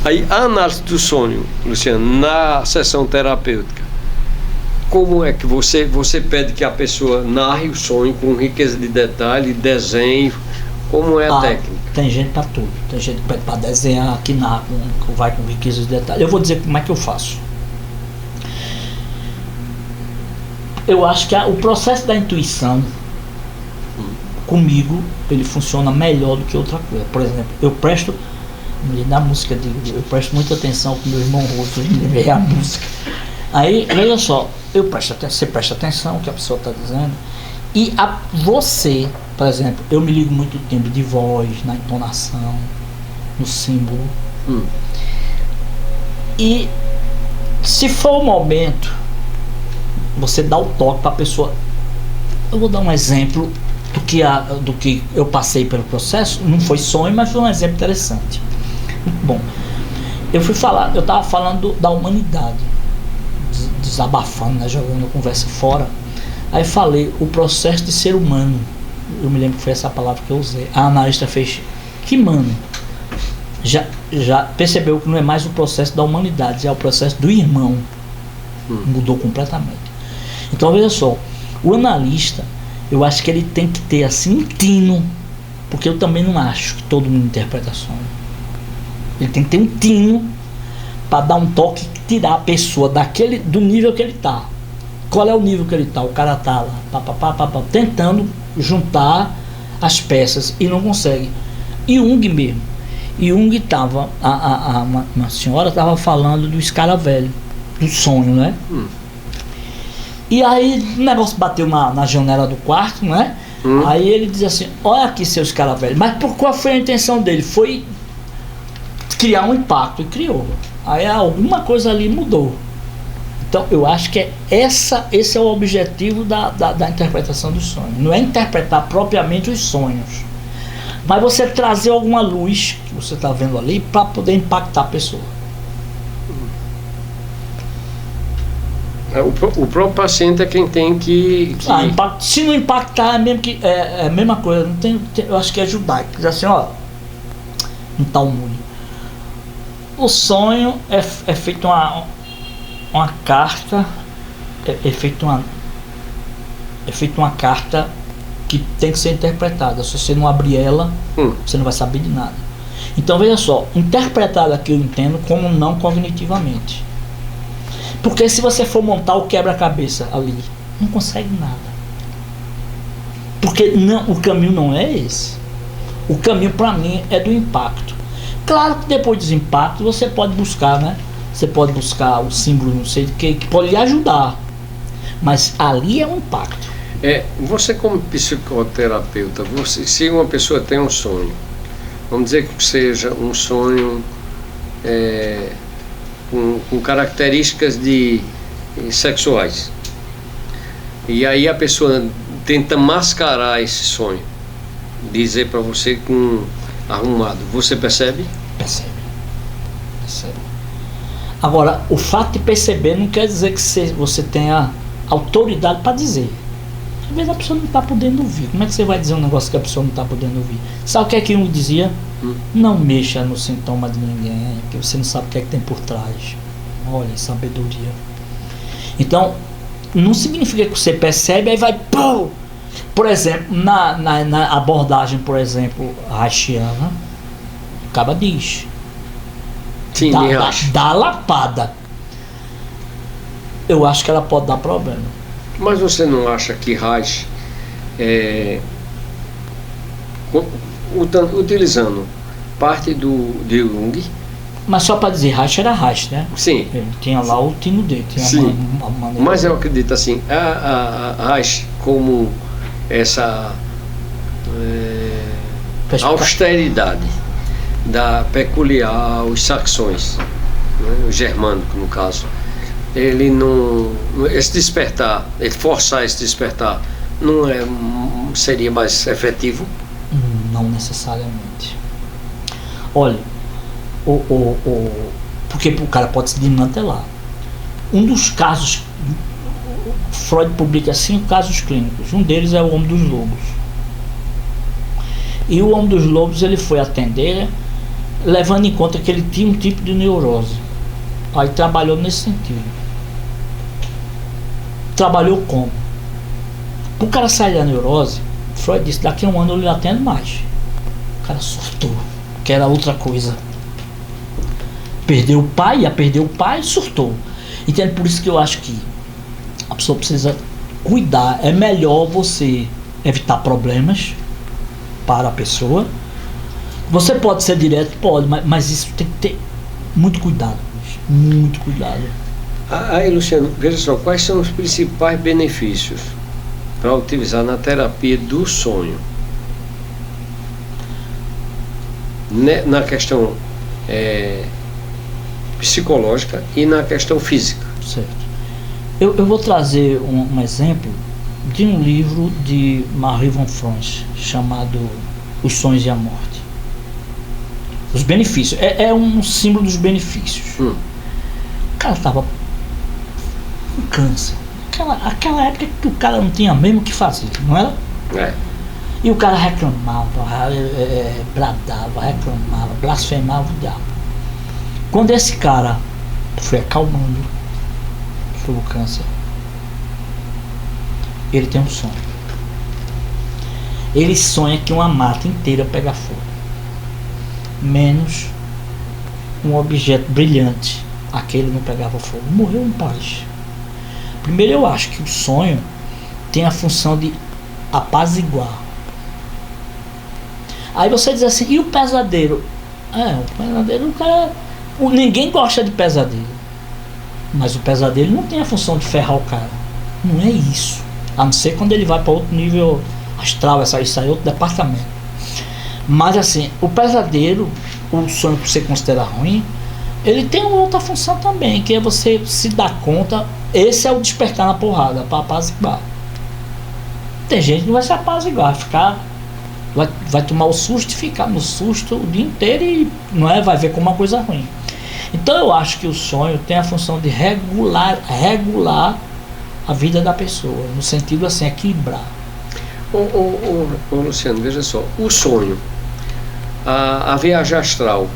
Aí a análise do sonho, Luciano, na sessão terapêutica, como é que você pede que a pessoa narre o sonho com riqueza de detalhe, desenho, como é a técnica? Tem gente para tudo. Tem gente que pede para desenhar, que narra, que vai com riqueza de detalhe. Eu vou dizer como é que eu faço. Eu acho que o processo da intuição comigo, ele funciona melhor do que outra coisa. Por exemplo, eu presto muita atenção com meu irmão Roto, ele vê a música. Aí, veja só, você presta atenção no que a pessoa está dizendo, e você, por exemplo, eu me ligo muito no timbre de voz, na entonação, no símbolo. E se for o momento, você dá o toque para a pessoa. Eu vou dar um exemplo do que eu passei pelo processo. Não foi sonho, mas foi um exemplo interessante. Bom, eu estava falando da humanidade, desabafando, né, jogando a conversa fora. Aí falei o processo de ser humano. Eu me lembro que foi essa palavra que eu usei. A analista fez: que mano? Já percebeu que não é mais o processo da humanidade, é o processo do irmão. Mudou completamente. Então veja só, o analista, eu acho que ele tem que ter assim um tino, porque eu também não acho que todo mundo interpreta sonho. Ele tem que ter um tino para dar um toque e tirar a pessoa do nível que ele está. Qual é o nível que ele está? O cara está lá, tentando juntar as peças e não consegue. Jung mesmo. Jung estava, uma senhora estava falando do escaravelho, do sonho, né? E aí o negócio bateu na janela do quarto, né? Aí ele diz assim: olha aqui, seu escaravelho. Mas qual foi a intenção dele? Foi criar um impacto, e criou. Aí alguma coisa ali mudou. Então eu acho que esse é o objetivo da interpretação do sonho. Não é interpretar propriamente os sonhos, mas você trazer alguma luz que você está vendo ali para poder impactar a pessoa. O próprio paciente é quem tem que... Se não impactar, é mesmo que é a mesma coisa. Eu acho que é judaico. Diz assim, ó, no Talmud, o sonho é feito uma carta, é feito uma carta que tem que ser interpretada. Se você não abrir ela, você não vai saber de nada. Então veja só, interpretar aqui eu entendo como não cognitivamente. Porque se você for montar o quebra-cabeça ali, não consegue nada. Porque o caminho não é esse. O caminho para mim é do impacto. Claro que depois dos impactos você pode buscar, né? Você pode buscar o símbolo, não sei o que pode lhe ajudar. Mas ali é um impacto. Você como psicoterapeuta, se uma pessoa tem um sonho, vamos dizer que seja um sonho com características sexuais, e aí a pessoa tenta mascarar esse sonho, dizer para você com arrumado, você percebe? Percebe. Agora, o fato de perceber não quer dizer que você tenha autoridade para dizer. Às vezes a pessoa não está podendo ouvir. Como é que você vai dizer um negócio que a pessoa não está podendo ouvir? Sabe o que é que um dizia? Não mexa no sintoma de ninguém, porque você não sabe o que é que tem por trás. Olha, sabedoria. Então, não significa que você percebe, aí vai, pô! Por exemplo, na abordagem, por exemplo, haitiana, o cara diz. Sim, dá lapada. Eu acho que ela pode dar problema. Mas você não acha que Reich, utilizando parte de Jung... Mas só para dizer, Reich era Reich, né? Sim. Ele tinha lá o tino dele. Sim. Mas eu acredito assim, a Reich como essa austeridade da peculiar aos saxões, né, o germânico no caso, ele não, esse despertar, ele forçar esse despertar, não é, seria mais efetivo? Não necessariamente. Olha, porque o cara pode se desmantelar. Um dos casos, Freud publica 5 casos clínicos. Um deles é o Homem dos Lobos. E o Homem dos Lobos, ele foi atender levando em conta que ele tinha um tipo de neurose. Aí trabalhou nesse sentido. Trabalhou como? O cara sair da neurose, Freud disse, daqui a um ano eu não atendo mais. O cara surtou, que era outra coisa. Perdeu o pai, ia perder o pai, surtou. Entende? Por isso que eu acho que a pessoa precisa cuidar. É melhor você evitar problemas para a pessoa. Você pode ser direto? Pode, mas isso tem que ter muito cuidado. Muito cuidado. Aí, Luciano, veja só, quais são os principais benefícios para utilizar na terapia do sonho? Na questão psicológica e na questão física. Certo. Eu vou trazer um exemplo de um livro de Marie von Franz chamado Os Sonhos e a Morte. Os benefícios. É um símbolo dos benefícios. O cara estava com câncer. Aquela época que o cara não tinha mesmo o que fazer, não era? É. E o cara reclamava, bradava, reclamava, blasfemava o diabo. Quando esse cara foi acalmando sobre o câncer, ele tem um sonho. Ele sonha que uma mata inteira pega fogo, menos um objeto brilhante. Aquele não pegava fogo, morreu em paz. Primeiro, eu acho que o sonho tem a função de apaziguar. Aí você diz assim, e o pesadelo? O pesadelo, o cara, ninguém gosta de pesadelo, mas o pesadelo não tem a função de ferrar o cara. Não é isso, a não ser quando ele vai para outro nível astral, isso aí é outro departamento. Mas assim, o pesadelo, o sonho que você considera ruim, ele tem uma outra função também, que é você se dar conta. Esse é o despertar na porrada, para apaziguar. Tem gente que não vai se apaziguar, vai tomar o susto e ficar no susto o dia inteiro e vai ver como uma coisa ruim. Então eu acho que o sonho tem a função de regular a vida da pessoa, no sentido assim, equilibrar. Luciano, veja só, o sonho, a viagem astral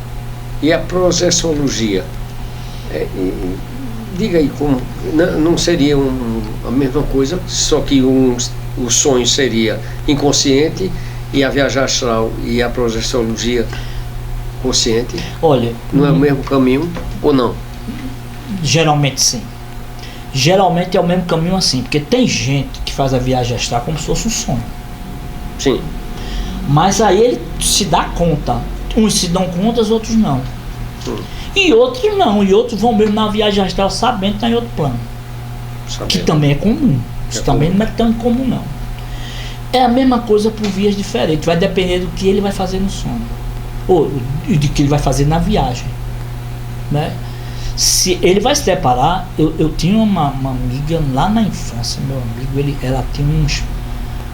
e a projeciologia, diga aí como, não seria a mesma coisa, só que o sonho seria inconsciente e a viagem astral e a projeciologia consciente? Olha, não é o mesmo caminho ou não? Geralmente sim. Geralmente é o mesmo caminho assim, porque tem gente que faz a viagem astral como se fosse um sonho. Sim. Mas aí ele se dá conta. Uns se dão conta, os outros não. E outros não. E outros vão mesmo na viagem astral sabendo que está em outro plano. Que também é comum. Isso também não é tão comum não. É a mesma coisa por vias diferentes. Vai depender do que ele vai fazer no sonho. Ou de que ele vai fazer na viagem. Né? Se ele vai se deparar, eu tinha uma amiga lá na infância, meu amigo, ela tinha uns,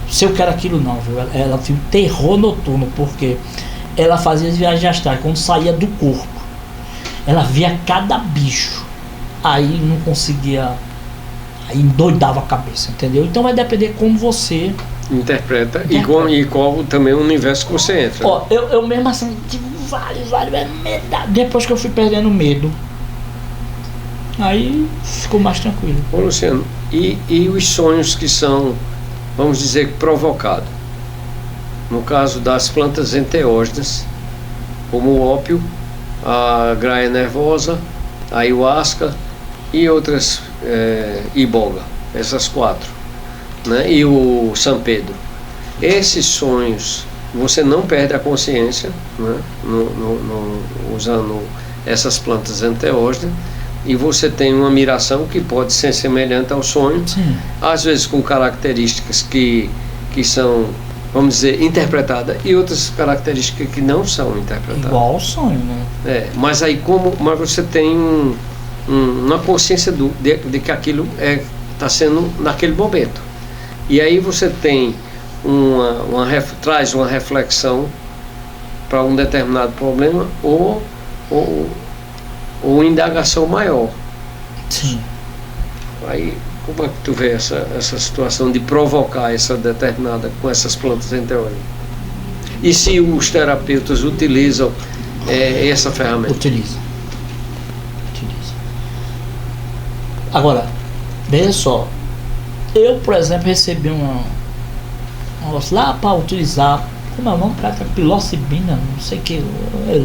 não sei o que era aquilo não, viu? Ela tinha um terror noturno, porque ela fazia as viagens astrais, quando saía do corpo, ela via cada bicho, aí não conseguia, aí endoidava a cabeça, entendeu? Então vai depender como você interpreta. E qual também o universo consciente. Ó, eu mesmo assim, tive vários medo. Depois que eu fui perdendo medo, aí ficou mais tranquilo. Ô Luciano, e os sonhos que são, vamos dizer, provocados? No caso das plantas enteógenas, como o ópio, a graia nervosa, a ayahuasca e outras, iboga, essas 4, né? E o São Pedro. Esses sonhos, você não perde a consciência, né? Usando essas plantas enteógenas, e você tem uma miração que pode ser semelhante ao sonho. Sim. Às vezes com características que são, vamos dizer, interpretadas, e outras características que não são interpretadas. Igual ao sonho, né? Mas aí mas você tem uma consciência de que aquilo está sendo naquele momento. E aí você tem traz uma reflexão para um determinado problema ou uma indagação maior. Sim. Aí, como é que tu vê essa situação de provocar essa determinada com essas plantas enteógenas? E se os terapeutas utilizam essa ferramenta? Utiliza. Agora, veja só, eu, por exemplo, recebi um negócio lá para utilizar, como é o nome, cara? Psilocibina, não sei o que,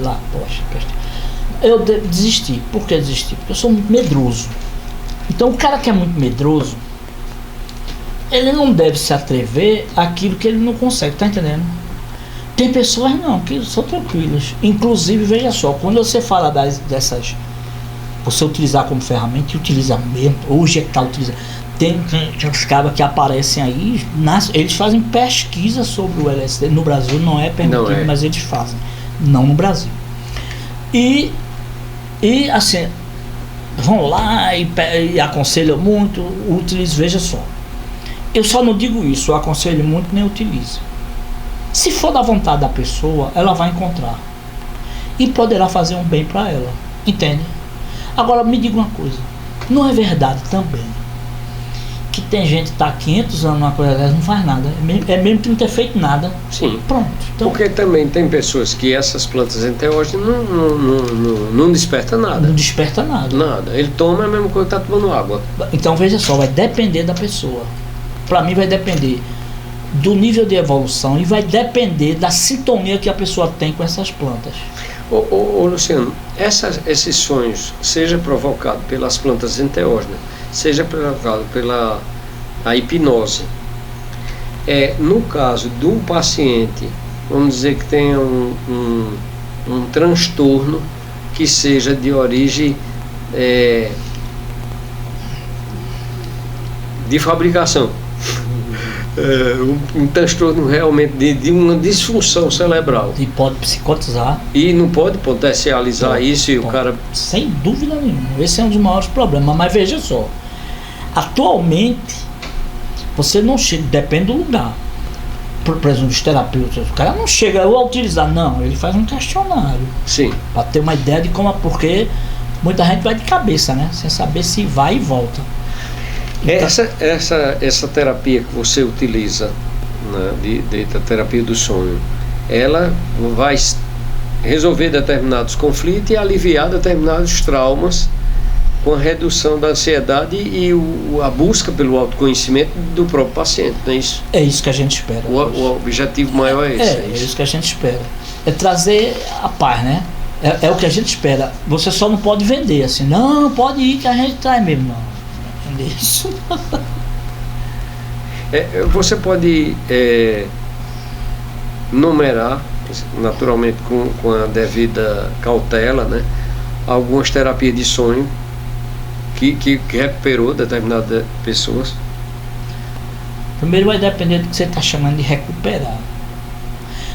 lá, poxa. Eu desisti. Por que desisti? Porque eu sou muito medroso. Então, o cara que é muito medroso, ele não deve se atrever àquilo que ele não consegue, tá entendendo? Tem pessoas não, que são tranquilas. Inclusive, veja só, quando você fala dessas, você utilizar como ferramenta, e utiliza mesmo, hoje é que tá utilizando. Tem uns cabas que aparecem aí, eles fazem pesquisa sobre o LSD. No Brasil não é permitido, mas eles fazem. Não no Brasil. E assim, vão lá e aconselham muito, utilize, veja só. Eu só não digo isso, eu aconselho muito, nem utilize. Se for da vontade da pessoa, ela vai encontrar. E poderá fazer um bem para ela. Entende? Agora me diga uma coisa. Não é verdade também que tem gente que está há 500 anos numa coisa dessa, não faz nada. É mesmo que não ter feito nada. Sim. Pronto. Então, porque também tem pessoas que essas plantas enteógenas não desperta nada. Não desperta nada. Nada. Ele toma a mesma coisa que está tomando água. Então veja só, vai depender da pessoa. Para mim vai depender do nível de evolução e vai depender da sintonia que a pessoa tem com essas plantas. Ô Luciano, esses sonhos, seja provocado pelas plantas enteógenas, seja provocado pela hipnose, no caso de um paciente, vamos dizer que tenha um transtorno que seja de origem de fabricação, um transtorno realmente de uma disfunção cerebral. E pode psicotizar. E não pode potencializar isso e o cara... Sem dúvida nenhuma. Esse é um dos maiores problemas. Mas veja só. Atualmente, você não chega... Depende do lugar. Por exemplo, os terapeutas. O cara não chega a utilizar. Não, ele faz um questionário. Sim. Para ter uma ideia de como... Porque muita gente vai de cabeça, né? Sem saber se vai e volta. Então, essa terapia que você utiliza, né, da terapia do sonho, ela vai resolver determinados conflitos e aliviar determinados traumas com a redução da ansiedade e a busca pelo autoconhecimento do próprio paciente, não é isso? É isso que a gente espera. O objetivo maior é esse. É isso que a gente espera. É trazer a paz, né? É o que a gente espera. Você só não pode vender assim. Não, pode ir que a gente traz mesmo, não. Isso. Você pode numerar, naturalmente com a devida cautela, né, algumas terapias de sonho que recuperou determinadas pessoas. Primeiro vai depender do que você está chamando de recuperar.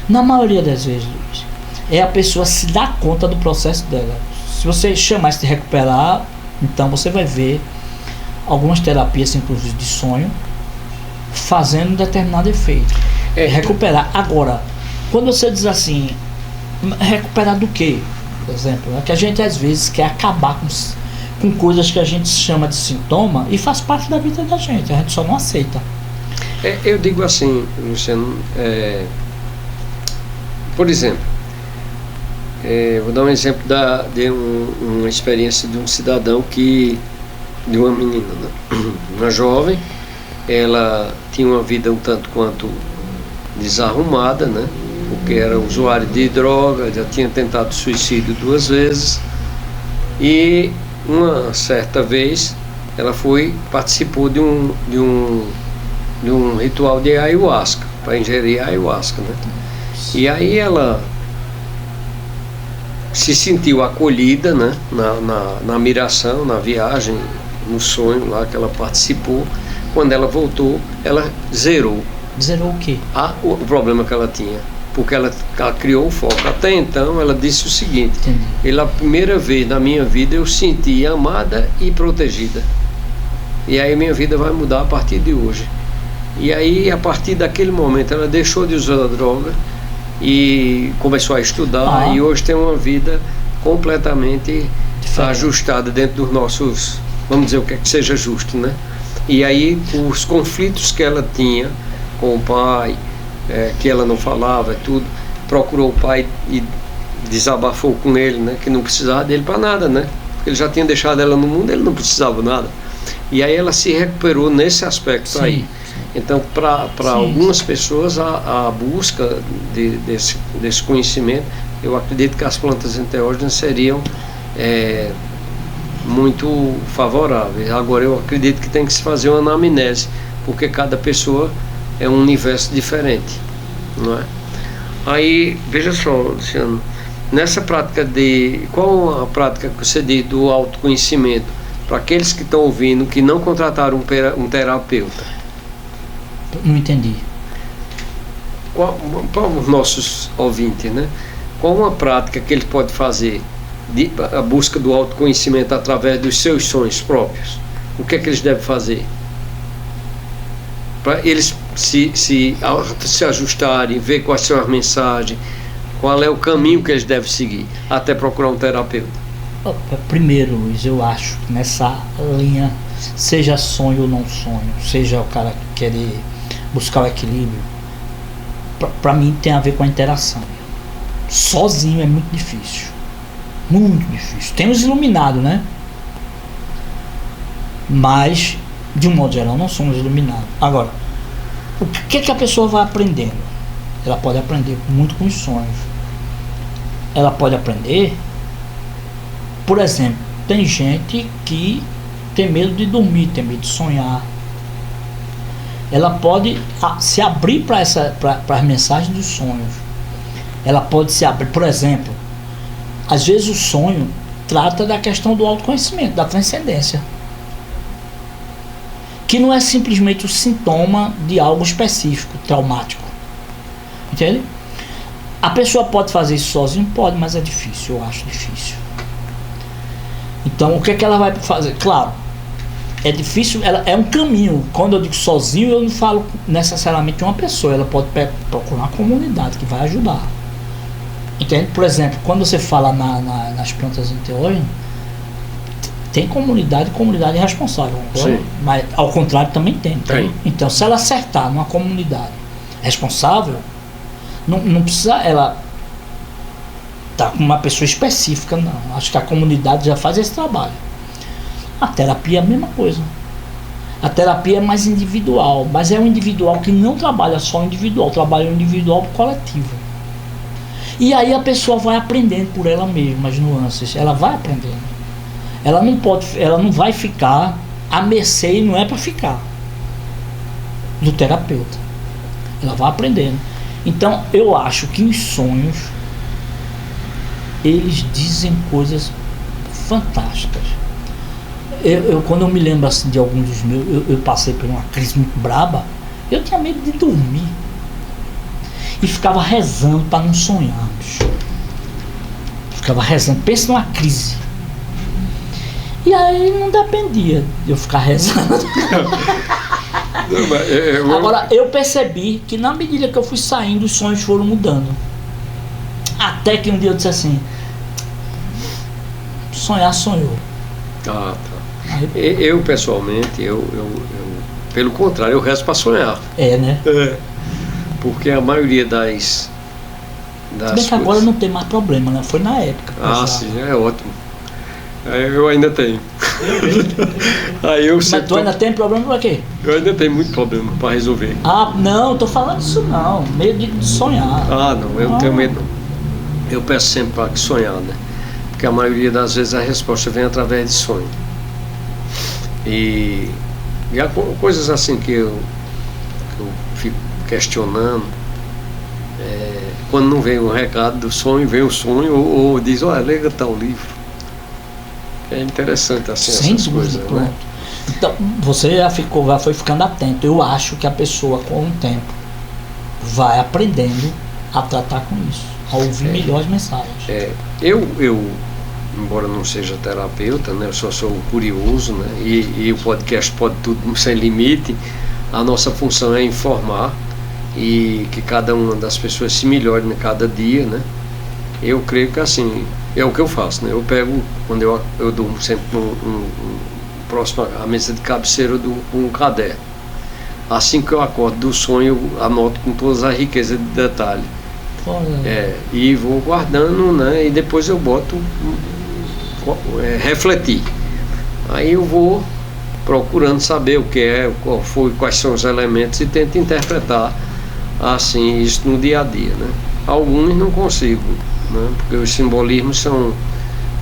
Na maioria das vezes, Luiz, é a pessoa se dar conta do processo dela. Se você chamar isso de recuperar, então você vai ver algumas terapias, inclusive de sonho, fazendo um determinado efeito. Recuperar. Agora, quando você diz assim, recuperar do quê? Por exemplo, é que a gente às vezes quer acabar com coisas que a gente chama de sintoma e faz parte da vida da gente, a gente só não aceita. Eu digo assim, Luciano, por exemplo, vou dar um exemplo de uma experiência de um cidadão de uma menina, né? Uma jovem, ela tinha uma vida um tanto quanto desarrumada, né? Porque era usuária de droga, já tinha tentado suicídio 2 vezes e uma certa vez ela participou de um ritual de ayahuasca, para ingerir ayahuasca, né? E aí ela se sentiu acolhida, né? Na miração, na viagem, no sonho lá que ela participou. Quando ela voltou, ela zerou. Zerou o quê? O problema que ela tinha. porque ela criou um foco. Até então ela disse o seguinte: Entendi. pela primeira vez na minha vida eu senti amada e protegida. E aí minha vida vai mudar a partir de hoje. E aí, a partir daquele momento, ela deixou de usar a droga e começou a estudar, e hoje tem uma vida completamente ajustada dentro dos nossos, vamos dizer, o que é que seja justo, né? E aí, os conflitos que ela tinha com o pai, que ela não falava, tudo, procurou o pai e desabafou com ele, né? Que não precisava dele para nada, né? Porque ele já tinha deixado ela no mundo, ele não precisava nada. E aí ela se recuperou nesse aspecto. Sim. Aí. Então, para algumas pessoas, a busca desse conhecimento, eu acredito que as plantas enteógenas seriam muito favoráveis. Agora, eu acredito que tem que se fazer uma anamnese, porque cada pessoa é um universo diferente, não é? Aí, veja só, Luciano, nessa prática qual a prática que você diz do autoconhecimento, para aqueles que estão ouvindo, que não contrataram um terapeuta? Não entendi. Para os nossos ouvintes, né? Qual uma prática que ele pode fazer a busca do autoconhecimento através dos seus sonhos próprios? O que é que eles devem fazer? Para eles se ajustarem, ver quais são as mensagens, qual é o caminho que eles devem seguir, até procurar um terapeuta. Primeiro, Luiz, eu acho que nessa linha, seja sonho ou não sonho, seja o cara querer buscar o equilíbrio, para mim tem a ver com a interação. Sozinho é muito difícil. Muito difícil. Tem os iluminados, né? Mas, de um modo geral, não somos iluminados. Agora, o que a pessoa vai aprendendo? Ela pode aprender muito com os sonhos. Ela pode aprender, por exemplo, tem gente que tem medo de dormir, tem medo de sonhar. Ela pode se abrir para as mensagens dos sonhos. Ela pode se abrir, por exemplo, às vezes o sonho trata da questão do autoconhecimento, da transcendência, que não é simplesmente o sintoma de algo específico, traumático. Entende? A pessoa pode fazer isso sozinha? Pode, mas é difícil, eu acho difícil. Então, o que é que ela vai fazer? Claro, é difícil, é um caminho. Quando eu digo sozinho, eu não falo necessariamente de uma pessoa. Ela pode procurar uma comunidade que vai ajudar. Entende? Por exemplo, quando você fala nas plantas enteógenas, tem comunidade responsável. Mas ao contrário também tem. Então, se ela acertar numa comunidade responsável, não precisa ela tá com uma pessoa específica, não. Acho que a comunidade já faz esse trabalho. A terapia é a mesma coisa. A terapia é mais individual, mas é um individual que não trabalha só individual, trabalha o individual coletivo. E aí a pessoa vai aprendendo por ela mesma as nuances, ela vai aprendendo. Ela não vai ficar à mercê, e não é para ficar, do terapeuta. Ela vai aprendendo. Então eu acho que os sonhos, eles dizem coisas fantásticas. Quando eu me lembro assim de alguns dos meus, eu passei por uma crise muito braba, eu tinha medo de dormir e ficava rezando para não sonhar, bicho. Ficava rezando, pensa numa crise. E aí não dependia de eu ficar rezando. Agora eu percebi que na medida que eu fui saindo, os sonhos foram mudando. Até que um dia eu disse assim: sonhar, sonhou. Ah, tá. Eu pessoalmente, pelo contrário, eu rezo para sonhar. Né? Porque a maioria das bem que agora não tem mais problema, né? Foi na época. Sim, é ótimo. Eu ainda tenho. Mas tu ainda tem problema pra quê? Eu ainda tenho muito problema para resolver. Não, tô falando isso não. Medo de sonhar. Não, eu não tenho medo não. Eu peço sempre para sonhar, né? Porque a maioria das vezes a resposta vem através de sonho. E há coisas assim que eu fico questionando. Quando não vem o recado do sonho, vem o sonho, ou diz: olha, leia tal livro. É interessante assim. Sem essas dúvida, coisas, pronto. né? Então, você já foi ficando atento. Eu acho que a pessoa, com o tempo, vai aprendendo a tratar com isso, a ouvir melhor as mensagens. Eu, embora não seja terapeuta, né, eu só sou curioso, né, e o podcast Pode Tudo Sem Limite. A nossa função é informar e que cada uma das pessoas se melhore em cada dia, né. Eu creio que assim, é o que eu faço, né, eu pego, quando eu durmo sempre próximo à mesa de cabeceira, eu durmo com um caderno. Assim que eu acordo do sonho, eu anoto com todas as riquezas de detalhe. E vou guardando, né, e depois eu boto refletir. Aí eu vou procurando saber o que é, quais são os elementos, e tento interpretar assim isso no dia a dia, né. Alguns não consigo, né, porque os simbolismos são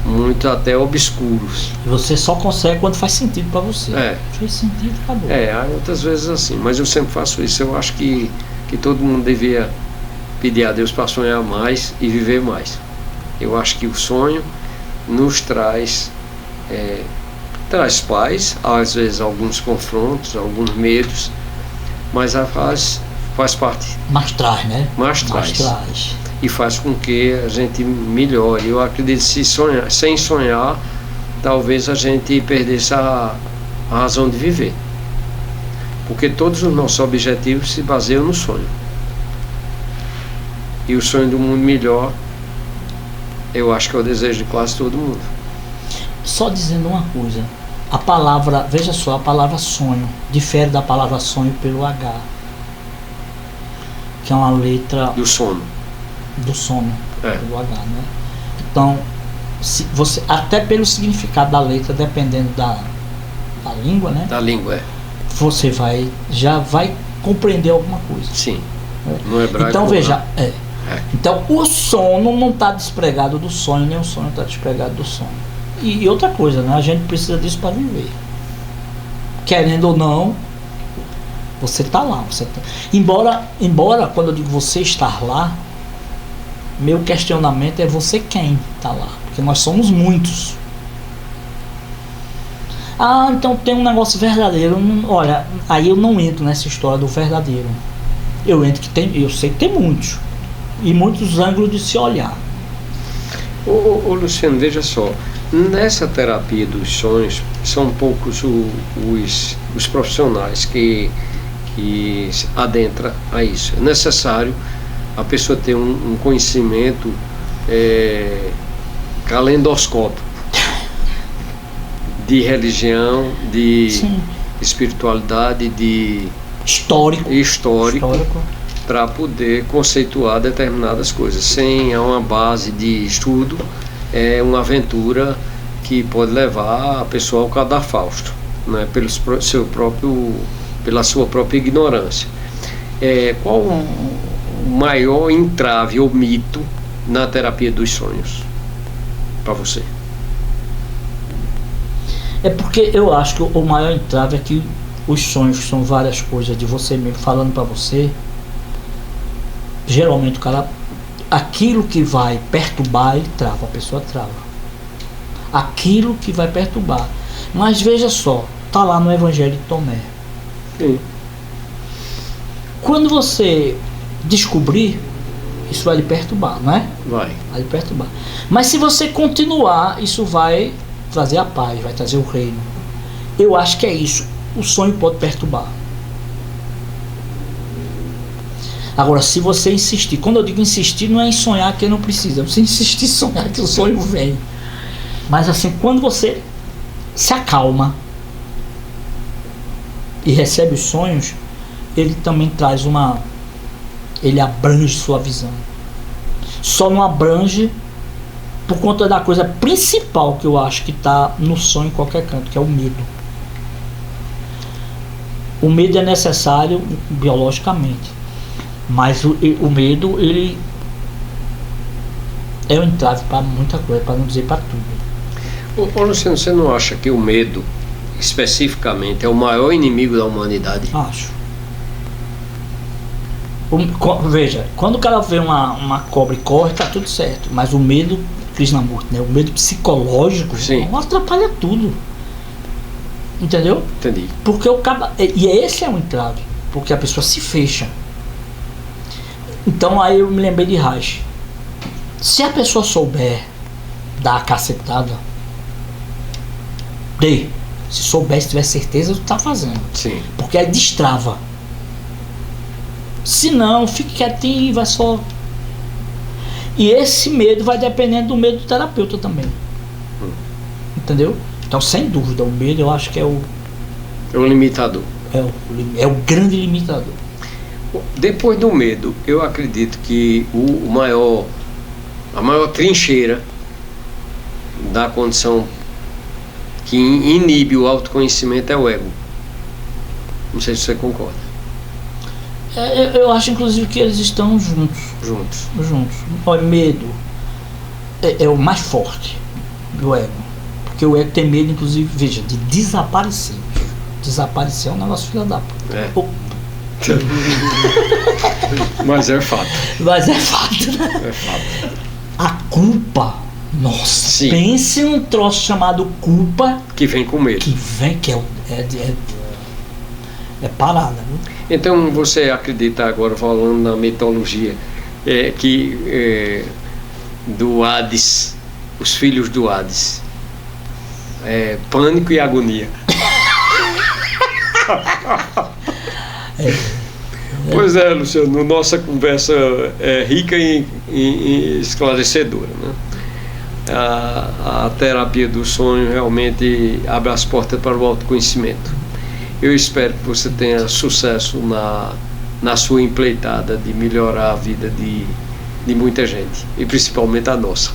muito até obscuros. E você só consegue quando faz sentido para você. Faz sentido, acabou. Há outras vezes assim, mas eu sempre faço isso. Eu acho que todo mundo devia pedir a Deus para sonhar mais e viver mais. Eu acho que o sonho nos traz paz, às vezes alguns confrontos, alguns medos, mas faz parte. Mas traz, né? Mas traz. E faz com que a gente melhore. Eu acredito que sem sonhar, talvez a gente perdesse a razão de viver. Porque todos os nossos objetivos se baseiam no sonho. E o sonho do mundo melhor, eu acho que é o desejo de quase todo mundo. Só dizendo uma coisa, a palavra, veja só, a palavra sonho difere da palavra sonho pelo H, que é uma letra do sono. Do sono, pelo H, né? Então, se você, até pelo significado da letra, dependendo da língua, né? Da língua, você já vai compreender alguma coisa. Sim. No hebraico. Então veja, então o sono não está despregado do sonho, nem o sonho está despregado do sonho. E outra coisa, né? A gente precisa disso para viver. Querendo ou não, você está lá. Embora quando eu digo você estar lá, meu questionamento é você quem está lá, porque nós somos muitos. Então tem um negócio verdadeiro. Olha, aí eu não entro nessa história do verdadeiro. Eu sei que tem muitos, e muitos ângulos de se olhar. Ô Luciano, veja só, nessa terapia dos sonhos, são poucos os profissionais que adentram a isso. É necessário a pessoa ter um conhecimento calendoscópico de religião, de Sim. espiritualidade, de histórico para poder conceituar determinadas coisas. Sem uma base de estudo, é uma aventura que pode levar a pessoa ao cadafalso, né, pela sua própria ignorância. Qual o maior entrave ou mito na terapia dos sonhos para você? É porque eu acho que o maior entrave é que os sonhos são várias coisas de você mesmo falando para você. Geralmente o cara, aquilo que vai perturbar, ele trava, a pessoa trava. Aquilo que vai perturbar. Mas veja só, tá lá no Evangelho de Tomé. Sim. Quando você descobrir, isso vai lhe perturbar, não é? Vai lhe perturbar. Mas se você continuar, isso vai trazer a paz, vai trazer o reino. Eu acho que é isso. O sonho pode perturbar. Agora, se você insistir, quando eu digo insistir, não é em sonhar que não precisa. Você insistir em sonhar que o sonho vem. Mas assim, quando você se acalma e recebe os sonhos, ele também traz ele abrange sua visão. Só não abrange por conta da coisa principal que eu acho que está no sonho em qualquer canto, que é o medo. O medo é necessário biologicamente, mas o medo, ele é um entrave para muita coisa, para não dizer para tudo. Ô Luciano, você não acha que o medo especificamente é o maior inimigo da humanidade? Acho. Veja, quando o cara vê uma cobra e corre, tá tudo certo, mas o medo, Krishnamurti, né? O medo psicológico atrapalha tudo. Entendeu? Entendi. Porque esse é um entrave, porque a pessoa se fecha. Então aí eu me lembrei de Reich. Se a pessoa souber dar a cacetada, dê. Se souber, se tiver certeza do que tá fazendo. Sim. Porque aí destrava. Se não, fique quietinho e vai só. E esse medo vai dependendo do medo do terapeuta também. Entendeu? Então, sem dúvida, o medo eu acho que é o limitador. É o grande limitador. Depois do medo, eu acredito que a maior trincheira da condição que inibe o autoconhecimento é o ego. Não sei se você concorda. Eu acho, inclusive, que eles estão juntos. Olha, medo é o mais forte do ego. Porque o ego tem medo, inclusive, veja, de desaparecer. Desaparecer é um negócio filho da puta. É. Mas é fato. Mas é fato, né? É fato. A culpa, nossa, Sim. pense num troço chamado culpa. Que vem com medo. Que é parada, viu? Então você acredita, agora falando na mitologia, do Hades, os filhos do Hades, pânico e agonia. Pois é, Luciano, nossa conversa é rica e esclarecedora, né? A terapia do sonho realmente abre as portas para o autoconhecimento. Eu espero que você tenha sucesso na sua empreitada de melhorar a vida de muita gente, e principalmente a nossa.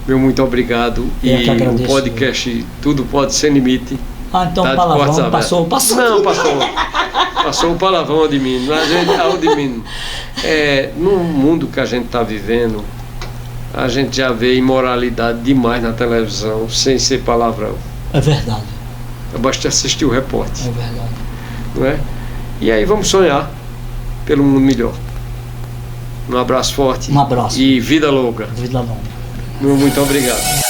Meu muito obrigado. E o podcast Tudo Pode Sem Limite. Então o palavrão passou. Não, passou o palavrão de mim. No mundo que a gente está vivendo, a gente já vê imoralidade demais na televisão sem ser palavrão. É verdade. Basta assistir o repórter. É verdade. Não é? E aí vamos sonhar pelo mundo melhor. Um abraço forte. Um abraço. E vida longa. Vida longa. Muito obrigado.